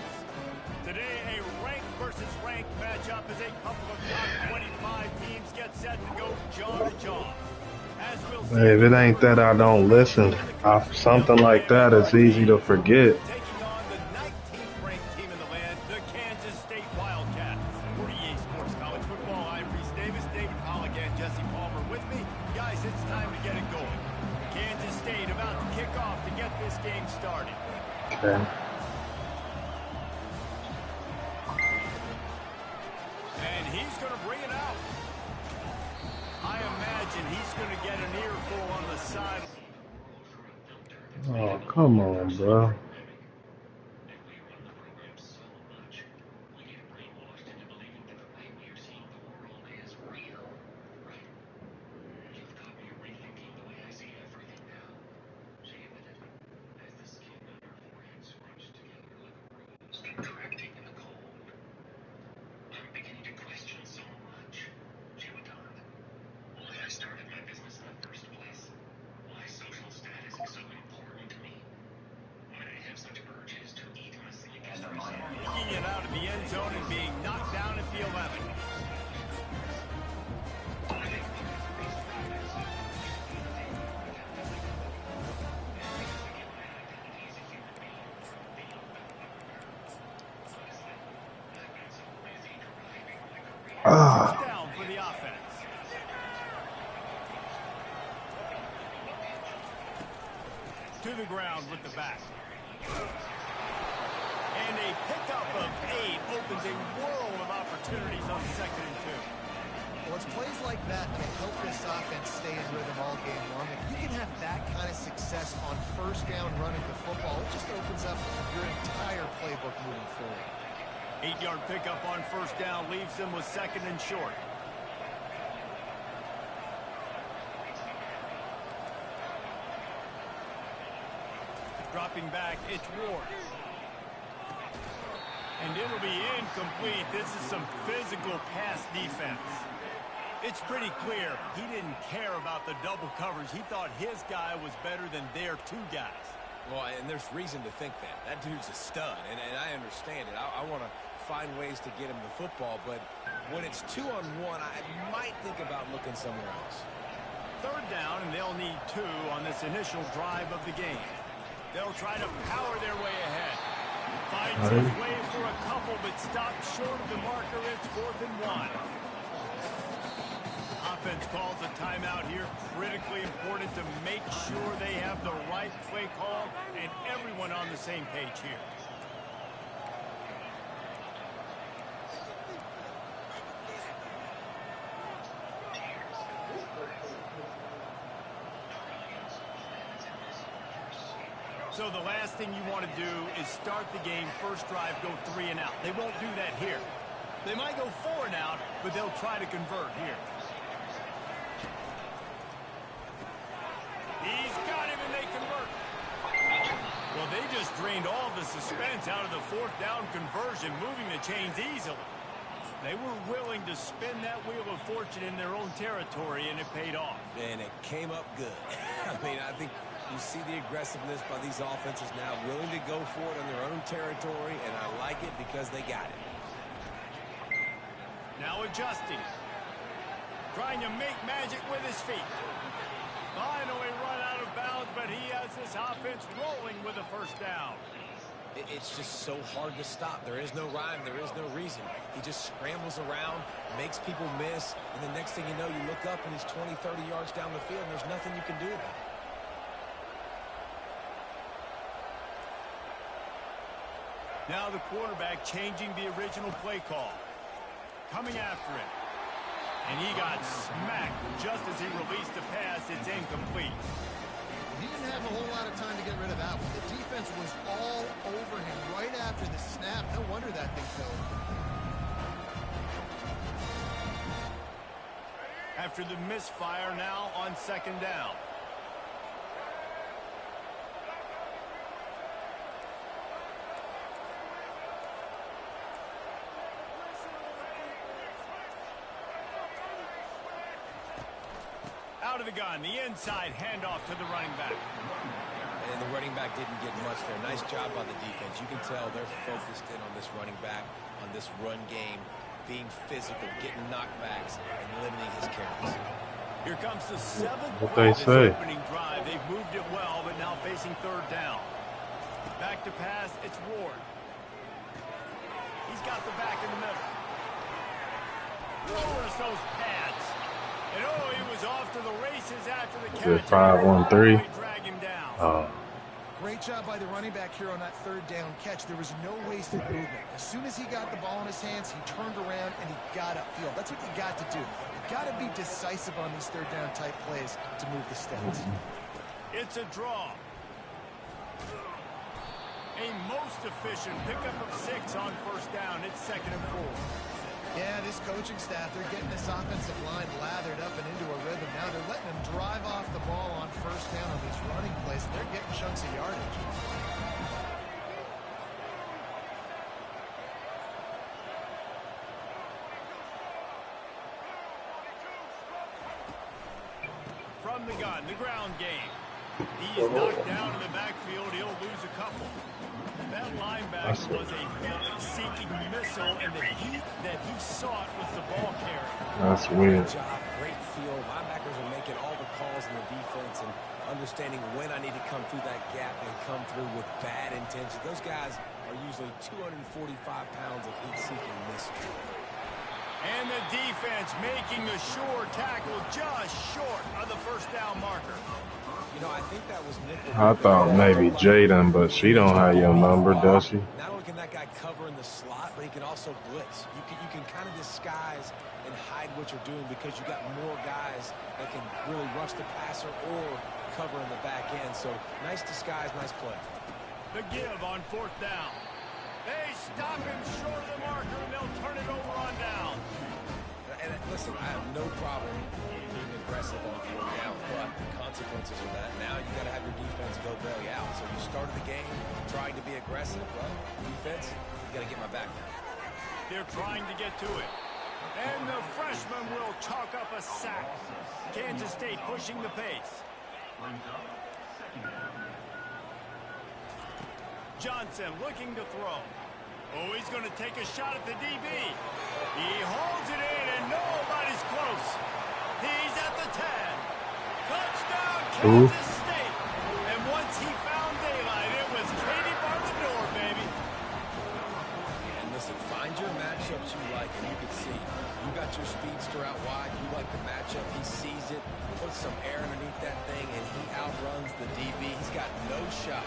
Today, a ranked versus ranked matchup as a couple of top 25 teams get set to go jaw to jaw. As we'll see, Hey, if it ain't that I don't listen, something like that is easy to forget. taking on the 19th ranked team in the land, the Kansas State Wildcats. For EA Sports College Football, I'm Reese Davis, David Pollock, and Jesse Palmer with me. Guys, it's time to get it going. Kansas State about to kick off to get this game started. Okay. And he's going to bring it out. I imagine he's going to get an earful on the side. Oh, come on, bro. Kicking it out of the end zone and being knocked down at the 11. Down for the offense. To the ground with the back. And a pickup of 8 opens a world of opportunities on 2nd and 2. Well, it's plays like that that help this offense stay in rhythm all game long. If you can have that kind of success on first down running the football, it just opens up your entire playbook moving forward. 8-yard pickup on first down leaves them with 2nd and short. Dropping back, it's Ward. And it'll be incomplete. This is some physical pass defense. It's pretty clear he didn't care about the double coverage. He thought his guy was better than their 2 guys. Well, and there's reason to think that. That dude's a stud, and I understand it. I want to find ways to get him the football, but when it's 2-on-1, I might think about looking somewhere else. 3rd down, and they'll need 2 on this initial drive of the game. They'll try to power their way ahead. Finds his way for a couple, but stopped short of the marker. It's 4th and 1. Offense calls a timeout here. Critically important to make sure they have the right play call and everyone on the same page here. So the last thing you want to do is start the game, first drive, go 3 and out. They won't do that here. They might go 4 and out, but they'll try to convert here. He's got him, and they convert. Well, they just drained all the suspense out of the 4th down conversion, moving the chains easily. They were willing to spin that wheel of fortune in their own territory, and it paid off. And it came up good. I mean, I think you see the aggressiveness by these offenses now, willing to go for it on their own territory, and I like it because they got it. Now adjusting. Trying to make magic with his feet. Finally run out of bounds, but he has this offense rolling with a first down. It's just so hard to stop. There is no rhyme. There is no reason. He just scrambles around, makes people miss, and the next thing you know, you look up and he's 20, 30 yards down the field, and there's nothing you can do about it. Now the quarterback changing the original play call. Coming after it. And he got smacked just as he released the pass. It's incomplete. He didn't have a whole lot of time to get rid of that one. The defense was all over him right after the snap. No wonder that thing fell. After the misfire, now on 2nd down. Out of the gun, the inside handoff to the running back. And the running back didn't get much there. Nice job by the defense. You can tell they're focused in on this running back, on this run game, being physical, getting knockbacks, and limiting his carries. Here comes the 7th What play they of this say. opening drive. They've moved it well, but now facing 3rd down. Back to pass, it's Ward. He's got the back in the middle. Lowers those pads. And oh, he was off to the races after the catch. Is it 5-1-3? Drag him down. Great job by the running back here on that 3rd down catch. There was no wasted movement. As soon as he got the ball in his hands, he turned around and he got upfield. That's what you got to do. You got to be decisive on these 3rd down type plays to move the stats. It's a draw. A most efficient pickup of 6 on 1st down. It's 2nd and 4. Yeah, this coaching staff, they're getting this offensive line lathered up and into a rhythm. Now they're letting them drive off the ball on 1st down on these running plays, and they're getting chunks of yardage. From the gun, the ground game. He is knocked down in the backfield. He'll lose a couple. That linebacker was a seeking missile, and the heat that he sought was the ball carrier. That's weird. Great job, great feel. Linebackers are making all the calls in the defense and understanding when I need to come through that gap and come through with bad intention. Those guys are usually 245 pounds of heat-seeking missile. And the defense making the sure tackle just short of the 1st down marker. You know, I think that was nickel. I thought maybe Jaden, but she don't have your number, does she? Not only can that guy cover in the slot, but he can also blitz. You can kind of disguise and hide what you're doing because you got more guys that can really rush the passer or cover in the back end. So nice disguise, nice play. The give on 4th down. They stop him short of the marker, and they'll turn it over on down. And listen, I have no problem being aggressive on 4th down, but the consequences of that, now you got to have your defense go belly out. So you started the game trying to be aggressive. Well, defense, you got to get my back now. They're trying to get to it. And the freshman will chalk up a sack. Kansas State pushing the pace. Johnson looking to throw. Oh, he's going to take a shot at the DB. He holds it in, and nobody's close. He's at the 10. Touchdown, Kansas State. And once he found daylight, it was Katie bar the door, baby. like it. You can see. You got your speedster out wide. You like the matchup. He sees it, puts some air underneath that thing, and he outruns the DB. He's got no shot.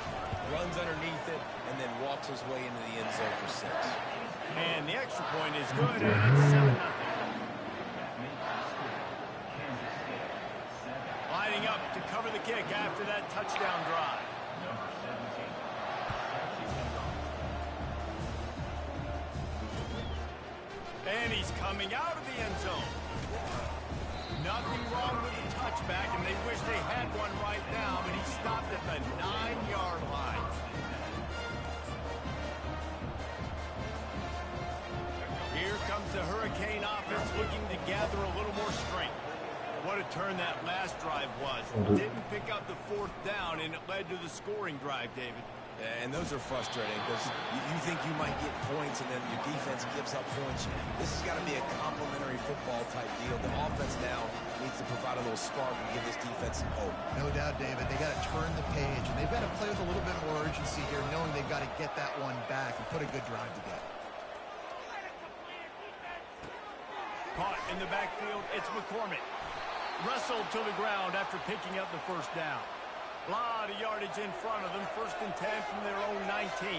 Runs underneath it, and then walks his way into the end zone for 6. And the extra point is good, and it's 7-0. Lining up to cover the kick after that touchdown drive. And he's coming out of the end zone. Nothing wrong with the touchback, and they wish they had one right now, but he stopped at the 9-yard line. Here comes the Hurricane offense looking to gather a little more strength. What a turn that last drive was. Didn't pick up the 4th down, and it led to the scoring drive, David. Yeah, and those are frustrating because you think you might get points and then your defense gives up points. This has got to be a complementary football type deal. The offense now needs to provide a little spark and give this defense some hope. No doubt, David. They got to turn the page, and they've got to play with a little bit more urgency here, knowing they've got to get that one back and put a good drive together. Caught in the backfield, it's McCormick. Wrestled to the ground after picking up the 1st down. A lot of yardage in front of them. 1st and 10 from their own 19.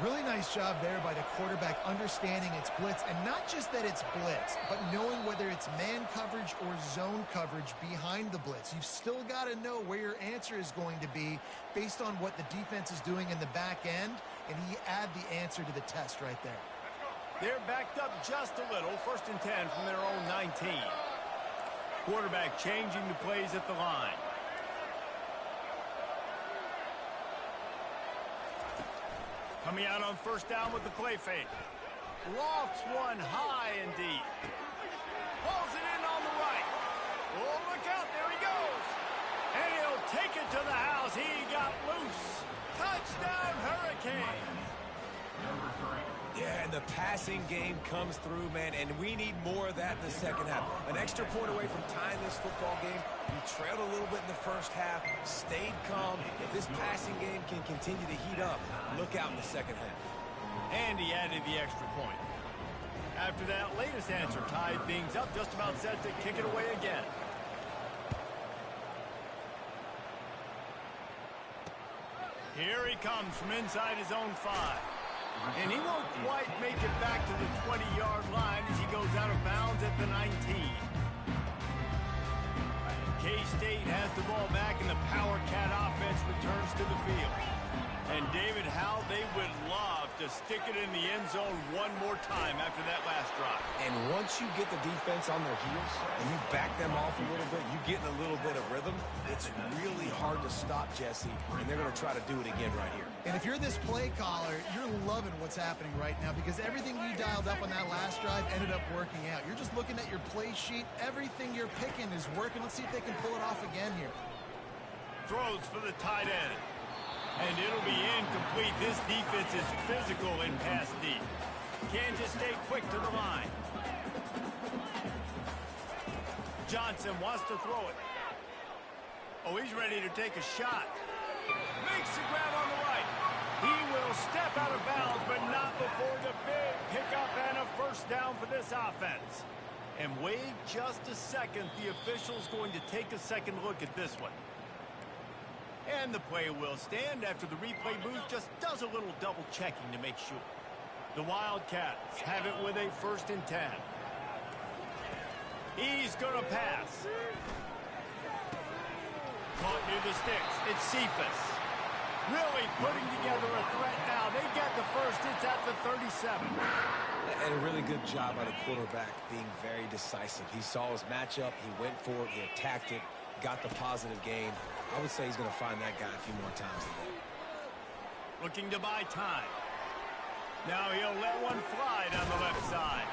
Really nice job there by the quarterback understanding it's blitz, and not just that it's blitz, but knowing whether it's man coverage or zone coverage behind the blitz. You've still got to know where your answer is going to be based on what the defense is doing in the back end, and he add the answer to the test right there. They're backed up just a little. 1st and 10 from their own 19. Quarterback changing the plays at the line. Coming out on 1st down with the play fake. Lofts one high and deep. Pulls it in on the right. Oh, look out. There he goes. And he'll take it to the house. He got loose. Touchdown, Hurricane. Yeah, and the passing game comes through, man, and we need more of that in the second half. An extra point away from tying this football game. We trailed a little bit in the first half, stayed calm. If this passing game can continue to heat up, look out in the second half. And he added the extra point. After that latest answer tied things up, just about set to kick it away again. Here he comes from inside his own 5. And he won't quite make it back to the 20-yard line as he goes out of bounds at the 19. K-State has the ball back, and the Power Cat offense returns to the field. And, David, how they would love to stick it in the end zone one more time after that last drive. And once you get the defense on their heels and you back them off a little bit, you get in a little bit of rhythm, it's really hard to stop, Jesse, and they're going to try to do it again right here. And if you're this play caller, you're loving what's happening right now because everything you dialed up on that last drive ended up working out. You're just looking at your play sheet. Everything you're picking is working. Let's see if they can pull it off again here. Throws for the tight end. And it'll be incomplete. This defense is physical in pass deep. Kansas stay quick to the line. Johnson wants to throw it. Oh, he's ready to take a shot. Makes the grab on the right. He will step out of bounds, but not before the big pickup and a 1st down for this offense. And wait just a second. The official's going to take a second look at this one. And the play will stand after the replay booth just does a little double checking to make sure. The Wildcats have it with a 1st and 10. He's going to pass. Caught near the sticks. It's Cephas. Really putting together a threat now. They get the 1st. It's at the 37. And a really good job by the quarterback being very decisive. He saw his matchup. He went for it. He attacked it. Got the positive gain. I would say he's going to find that guy a few more times today. Looking to buy time. Now he'll let one fly down the left side.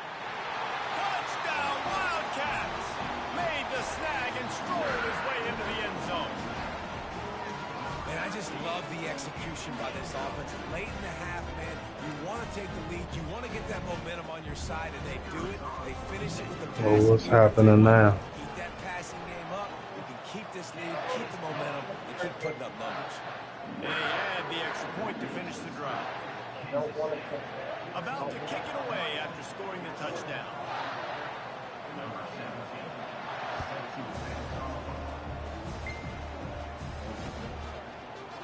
Touchdown, Wildcats! Made the snag and strolled his way into the end zone. Man, I just love the execution by this offense. Late in the half, man, you want to take the lead. You want to get that momentum on your side, and they do it. They finish it with the pass. Well, what's happening now? Keep that passing game up. You can keep this lead, keep the momentum, and keep putting up numbers. And he had the extra point to finish the drive. About to kick it away after scoring the touchdown.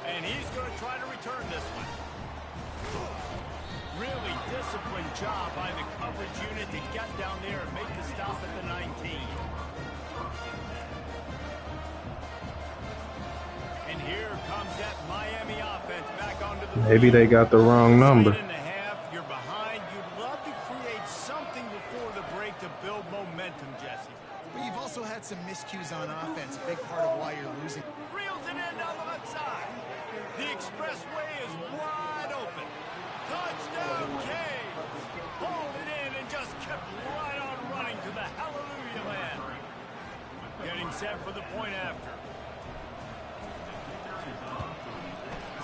And he's going to try to return this one. Really disciplined job by the coverage unit to get down there and make the stop at the 19. And here comes that Miami offense back onto the field. Maybe they got the wrong number. You're behind. You'd love to create something before the break to build momentum, Jesse. But you've also had some miscues on offense, a big part of why you're losing. Reels it in down the left side. The expressway is wide open. Touchdown, Cave. Hauled it in and just kept right on running to the hallelujah land. Getting set for the point after.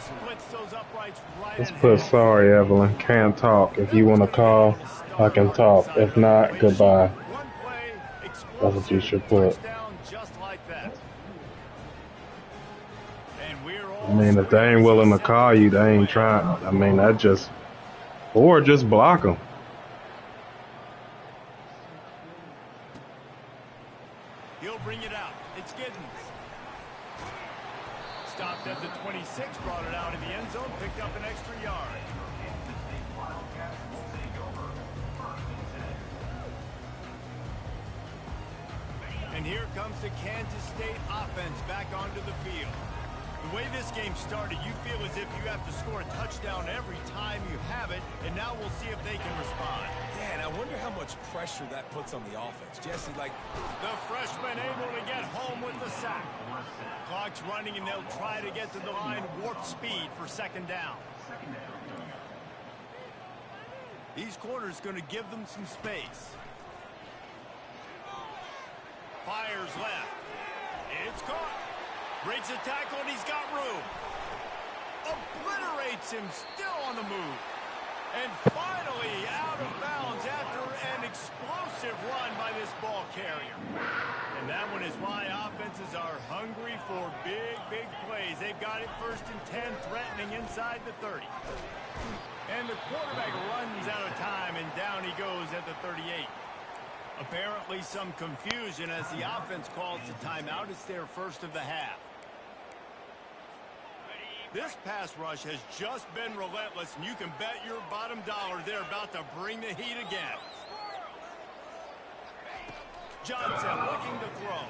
Splits those uprights right. Let's put sorry, Evelyn. Can't talk. If you want to call, I can talk. If not, goodbye. That's what you should put. I mean, if they ain't willing to call you, they ain't trying. I mean, that just... Or just block them. He'll bring it out. It's Giddens. Stopped at the 26, brought it out in the end zone, picked up an extra yard. And here comes the Kansas State offense back onto the field. The way this game started, you feel as if you have to score a touchdown every time you have it, and now we'll see if they can respond. Yeah, and I wonder how much pressure that puts on the offense. Jesse, like... The freshman able to get home with the sack. Clock's running, and they'll try to get to the line warp speed for second down. These corners going to give them some space. Fires left. It's caught. Breaks a tackle, and he's got room. Obliterates him, still on the move. And finally out of bounds after an explosive run by this ball carrier. And that one is why offenses are hungry for big, big plays. They've got it 1st and 10, threatening inside the 30. And the quarterback runs out of time, and down he goes at the 38. Apparently some confusion as the offense calls the timeout. It's their first of the half. This pass rush has just been relentless, and you can bet your bottom dollar they're about to bring the heat again. Johnson looking to throw.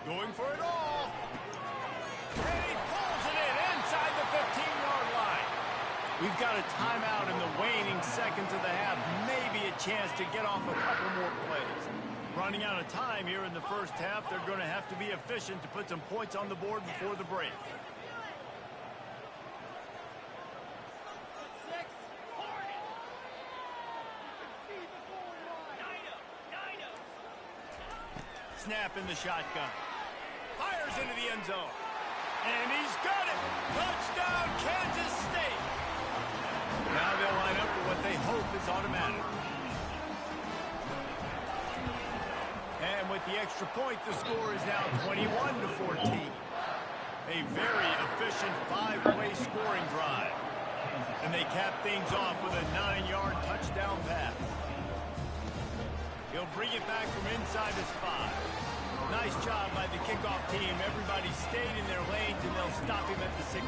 Going for it all. And he pulls it in inside the 15-yard line. We've got a timeout in the waning seconds of the half. Maybe a chance to get off a couple more plays. Running out of time here in the first half. They're going to have to be efficient to put some points on the board before the break. Snap in the shotgun. Fires into the end zone. And he's got it. Touchdown, Kansas State. Now they'll line up for what they hope is automatic. And with the extra point, the score is now 21-14. A very efficient 5-play scoring drive. And they cap things off with a 9-yard touchdown pass. He'll bring it back from inside his 5. Nice job by the kickoff team. Everybody stayed in their lanes, and they'll stop him at the 16.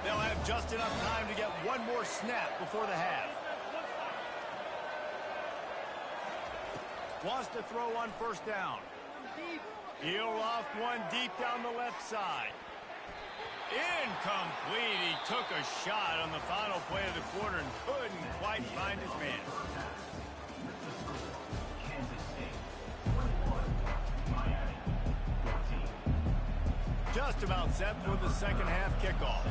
They'll have just enough time to get one more snap before the half. Wants to throw on 1st down. He'll loft one deep down the left side. Incomplete. He took a shot on the final play of the quarter and couldn't quite find his man. Just about set for the second half kickoff.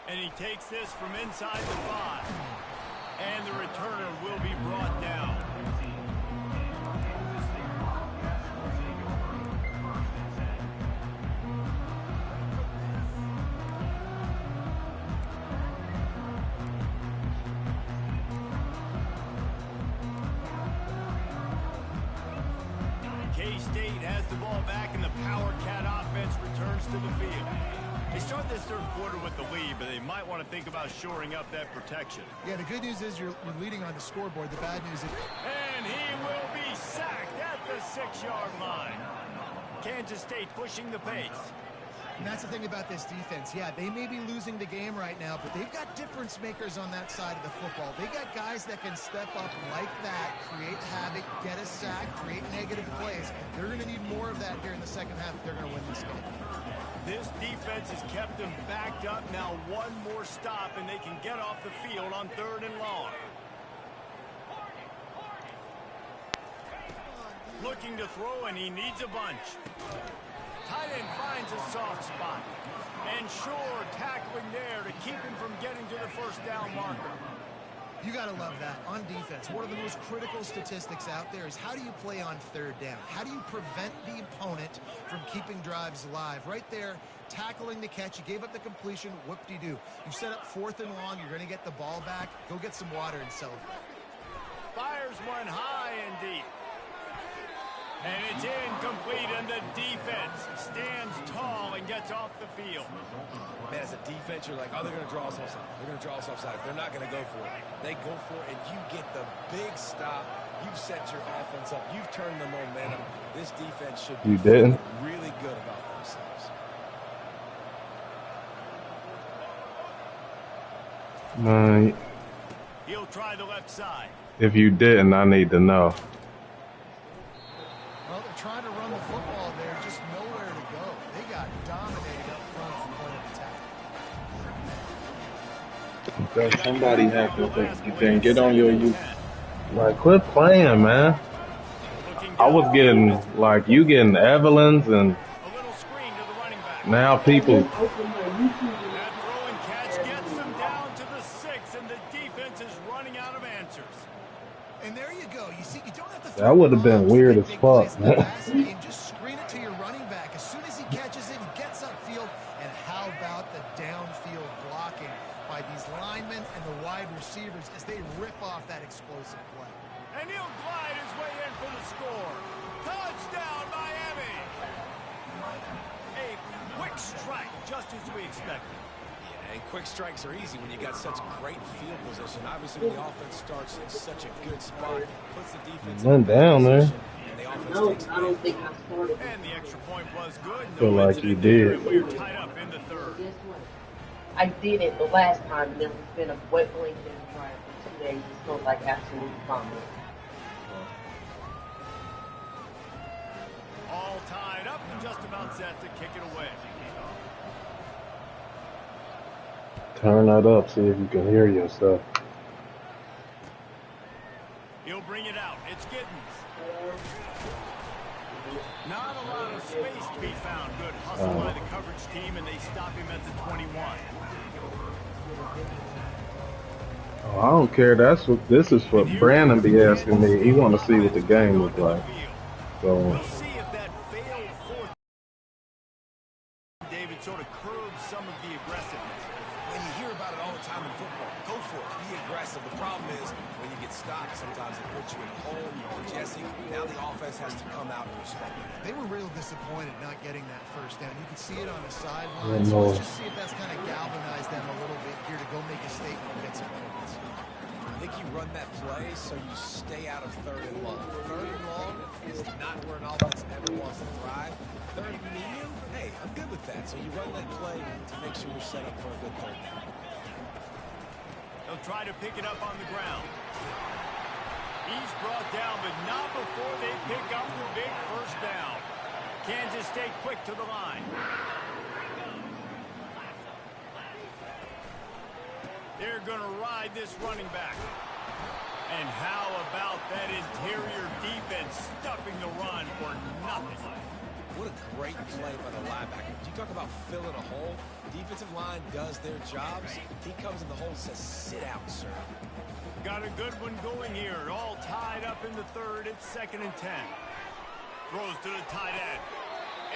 And he takes this from inside the 5. And the returner will be brought down. NC State has the ball back, and the Power Cat offense returns to the field. They start this third quarter with the lead, but they might want to think about shoring up that protection. Yeah, the good news is you're leading on the scoreboard. The bad news is... And he will be sacked at the 6-yard line. Kansas State pushing the pace. And that's the thing about this defense. Yeah, they may be losing the game right now, but they've got difference makers on that side of the football. They got guys that can step up like that, create havoc, get a sack, create negative plays. They're going to need more of that here in the second half if they're going to win this game. This defense has kept them backed up. Now one more stop, and they can get off the field on 3rd and long. Looking to throw, and he needs a bunch. Tight end finds a soft spot. And Shore tackling there to keep him from getting to the first down marker. You got to love that. On defense, one of the most critical statistics out there is how do you play on 3rd down? How do you prevent the opponent from keeping drives alive? Right there, tackling the catch. You gave up the completion. Whoop-de-doo. You've set up 4th and long. You're going to get the ball back. Go get some water and celebrate. Fires one high and deep. And it's incomplete, and the defense stands tall and gets off the field. Man, as a defense, you're like, oh, they're going to draw us offside. They're going to draw us offside. They're not going to go for it. They go for it, and you get the big stop. You've set your offense up. You've turned the momentum. This defense should be really good about themselves. He'll try the left side. If you didn't, I need to know. Well, they're trying to run the football there, just nowhere to go. They got dominated up front from point of attack. Somebody have to think you can get on your youth. Like, quit playing, man. I was getting, like, you getting Evelyn's, and now people. That throw and catch gets them down to the 6, and the defense is running out of answers. And there you go. You see, you don't have to. That would have been weird as fuck. Just screen it to your running back. As soon as he catches it, he gets upfield. And how about the downfield blocking by these linemen and the wide receivers as they rip off that explosive play? And he'll glide his way in for the score. Touchdown, Miami! A quick strike, just as we expected. And quick strikes are easy when you got such great field position. Obviously, when the offense starts in such a good spot, puts the defense went down there. And the offense takes I don't think I started. And the extra point was good. Feel like you did. We were tied up in the 3rd. Guess what? I did it the last time, and then it's been a wet blanket and dry for 2 days. It smells like absolute vomit. All tied up and just about set to kick it away. Turn that up, see if you can hear yourself. He'll bring it out. It's Giddens. Not a lot of space to be found. Good hustle by the coverage team, and they stop him at the 21. Oh, I don't care. This is what Brandon be asking me. He want to see what the game looks like. So We'll see if that failed 4th. David sort of curbs some of the aggressiveness. When you hear about it all the time in football, go for it. Be aggressive. The problem is when you get stopped, sometimes it puts you in a hole. You're guessing. Now the offense has to come out and respond. They were real disappointed not getting that first down. You could see it on the sideline. So let's just see if that's kind of galvanized them a little bit here to go make a statement and get some points. I think you run that play so you stay out of 3rd and long. 3rd and long is not where an offense ever wants to thrive. 3rd and medium, hey, I'm good with that. So you run that play to make sure you're set up for a good 3rd down. They'll try to pick it up on the ground. He's brought down, but not before they pick up the big first down. Kansas State quick to the line. They're going to ride this running back. And how about that interior defense stuffing the run for nothing? What a great play by the linebacker. You talk about filling a hole. Defensive line does their jobs. He comes in the hole and says, sit out, sir. Got a good one going here. All tied up in the 3rd. It's 2nd and 10. Throws to the tight end.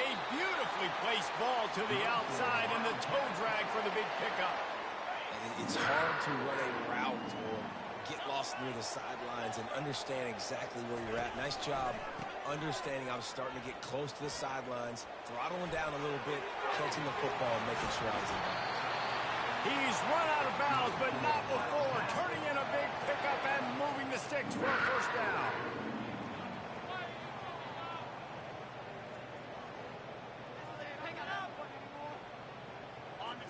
A beautifully placed ball to the outside and the toe drag for the big pickup. It's hard to run a route or get lost near the sidelines and understand exactly where you're at. Nice job understanding I was starting to get close to the sidelines, throttling down a little bit, catching the football, and making sure I was in bounds. He's run out of bounds, but not before. Turning in a big pickup and moving the sticks for a first down.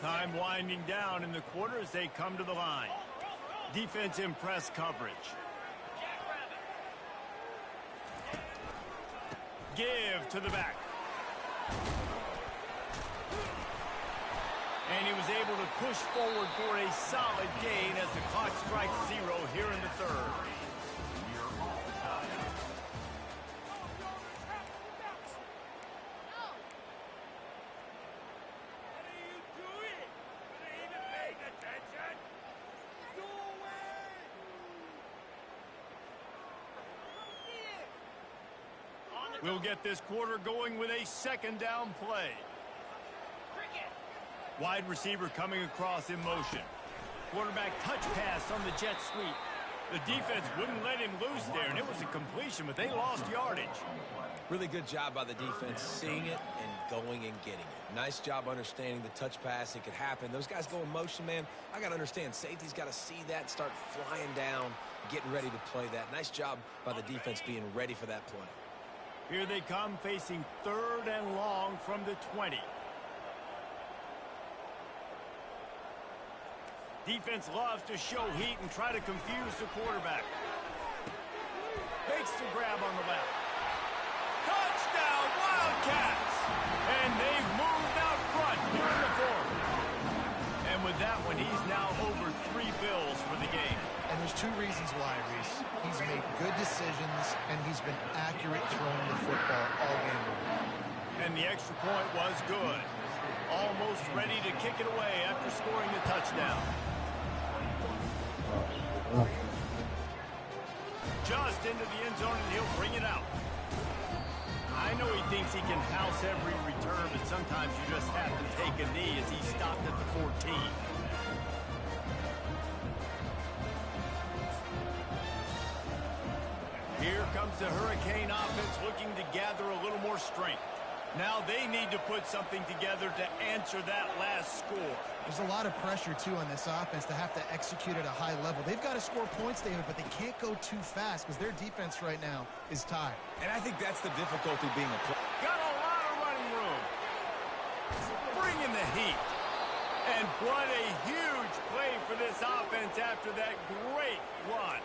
Time winding down in the quarter as they come to the line. Defense in press coverage. Give to the back. And he was able to push forward for a solid gain as the clock strikes 0 here in the third. We'll get this quarter going with a second down play. Wide receiver coming across in motion. Quarterback touch pass on the jet sweep. The defense wouldn't let him loose there, and it was a completion, but they lost yardage. Really good job by the defense seeing it and going and getting it. Nice job understanding the touch pass. It could happen. Those guys go in motion, man. I got to understand. Safety's got to see that, start flying down, getting ready to play that. Nice job by the defense being ready for that play. Here they come facing 3rd and long from the 20. Defense loves to show heat and try to confuse the quarterback. Makes the grab on the left. Touchdown, Wildcats! And they've moved out front here in the 4th. And with that one, he's now over 3 bills for the game. And there's 2 reasons why, Reese. He's made good decisions, and he's been accurate throwing the football all game long. And the extra point was good. Almost ready to kick it away after scoring the touchdown. Just into the end zone, and he'll bring it out. I know he thinks he can house every return, but sometimes you just have to take a knee as he stopped at the 14. Here comes the Hurricane offense looking to gather a little more strength. Now they need to put something together to answer that last score. There's a lot of pressure, too, on this offense to have to execute at a high level. They've got to score points, David, but they can't go too fast because their defense right now is tired. And I think that's the difficulty being a player. Got a lot of running room. Bringing the heat. And what a huge play for this offense after that great run.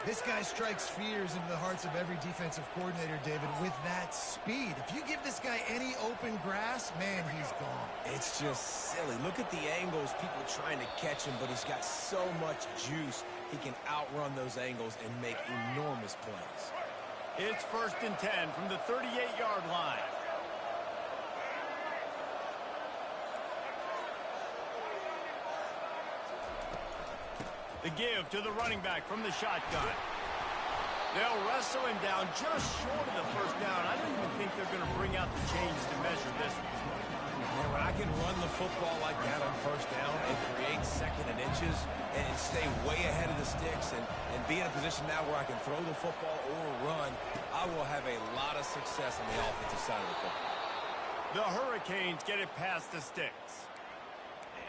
This guy strikes fears into the hearts of every defensive coordinator, David, with that speed. If you give this guy any open grass, man, he's gone. It's just silly. Look at the angles, people trying to catch him, but he's got so much juice. He can outrun those angles and make enormous plays. It's 1st and 10 from the 38-yard line. The give to the running back from the shotgun. They'll wrestle him down just short of the first down. I don't even think they're going to bring out the chains to measure this one. Man, when I can run the football like that on first down and create 2nd and inches and stay way ahead of the sticks and be in a position now where I can throw the football or run, I will have a lot of success on the offensive side of the football. The Hurricanes get it past the sticks.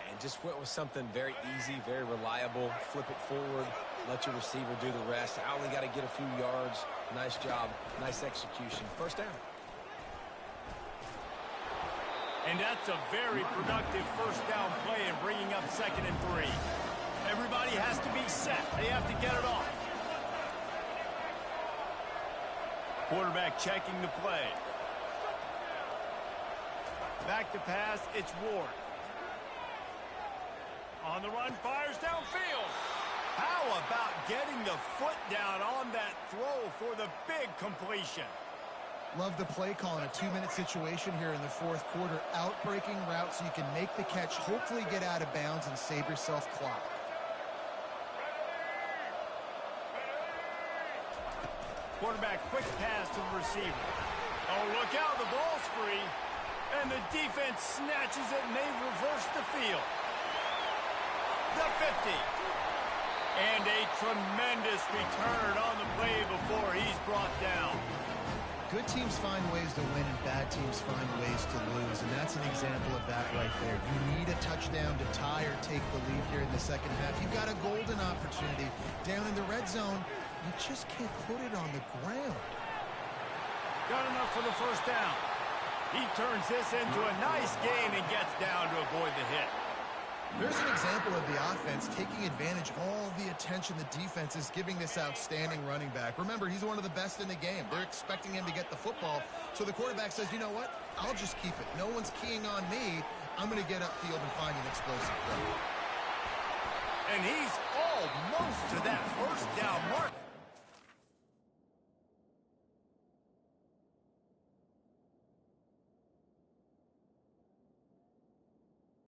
And just went with something very easy, very reliable. Flip it forward, let your receiver do the rest. I only got to get a few yards. Nice job, nice execution. First down. And that's a very productive first down play and bringing up 2nd and 3. Everybody has to be set. They have to get it off. Quarterback checking the play. Back to pass, it's Ward. On the run, fires downfield. How about getting the foot down on that throw for the big completion? Love the play call in a 2-minute situation here in the 4th quarter. Outbreaking route so you can make the catch, hopefully get out of bounds and save yourself clock. Quarterback quick pass to the receiver. Oh, look out, the ball's free. And the defense snatches it and they reverse the field. The 50. And a tremendous return on the play before he's brought down. Good teams find ways to win and bad teams find ways to lose, and that's an example of that right there. You need a touchdown to tie or take the lead here in the second half. You've got a golden opportunity down in the red zone. You just can't put it on the ground. Got enough for the first down. He turns this into a nice gain and gets down to avoid the hit. There's an example of the offense taking advantage of all the attention the defense is giving this outstanding running back. Remember, he's one of the best in the game. They're expecting him to get the football. So the quarterback says, you know what? I'll just keep it. No one's keying on me. I'm going to get upfield and find an explosive play. And he's almost to that first down mark.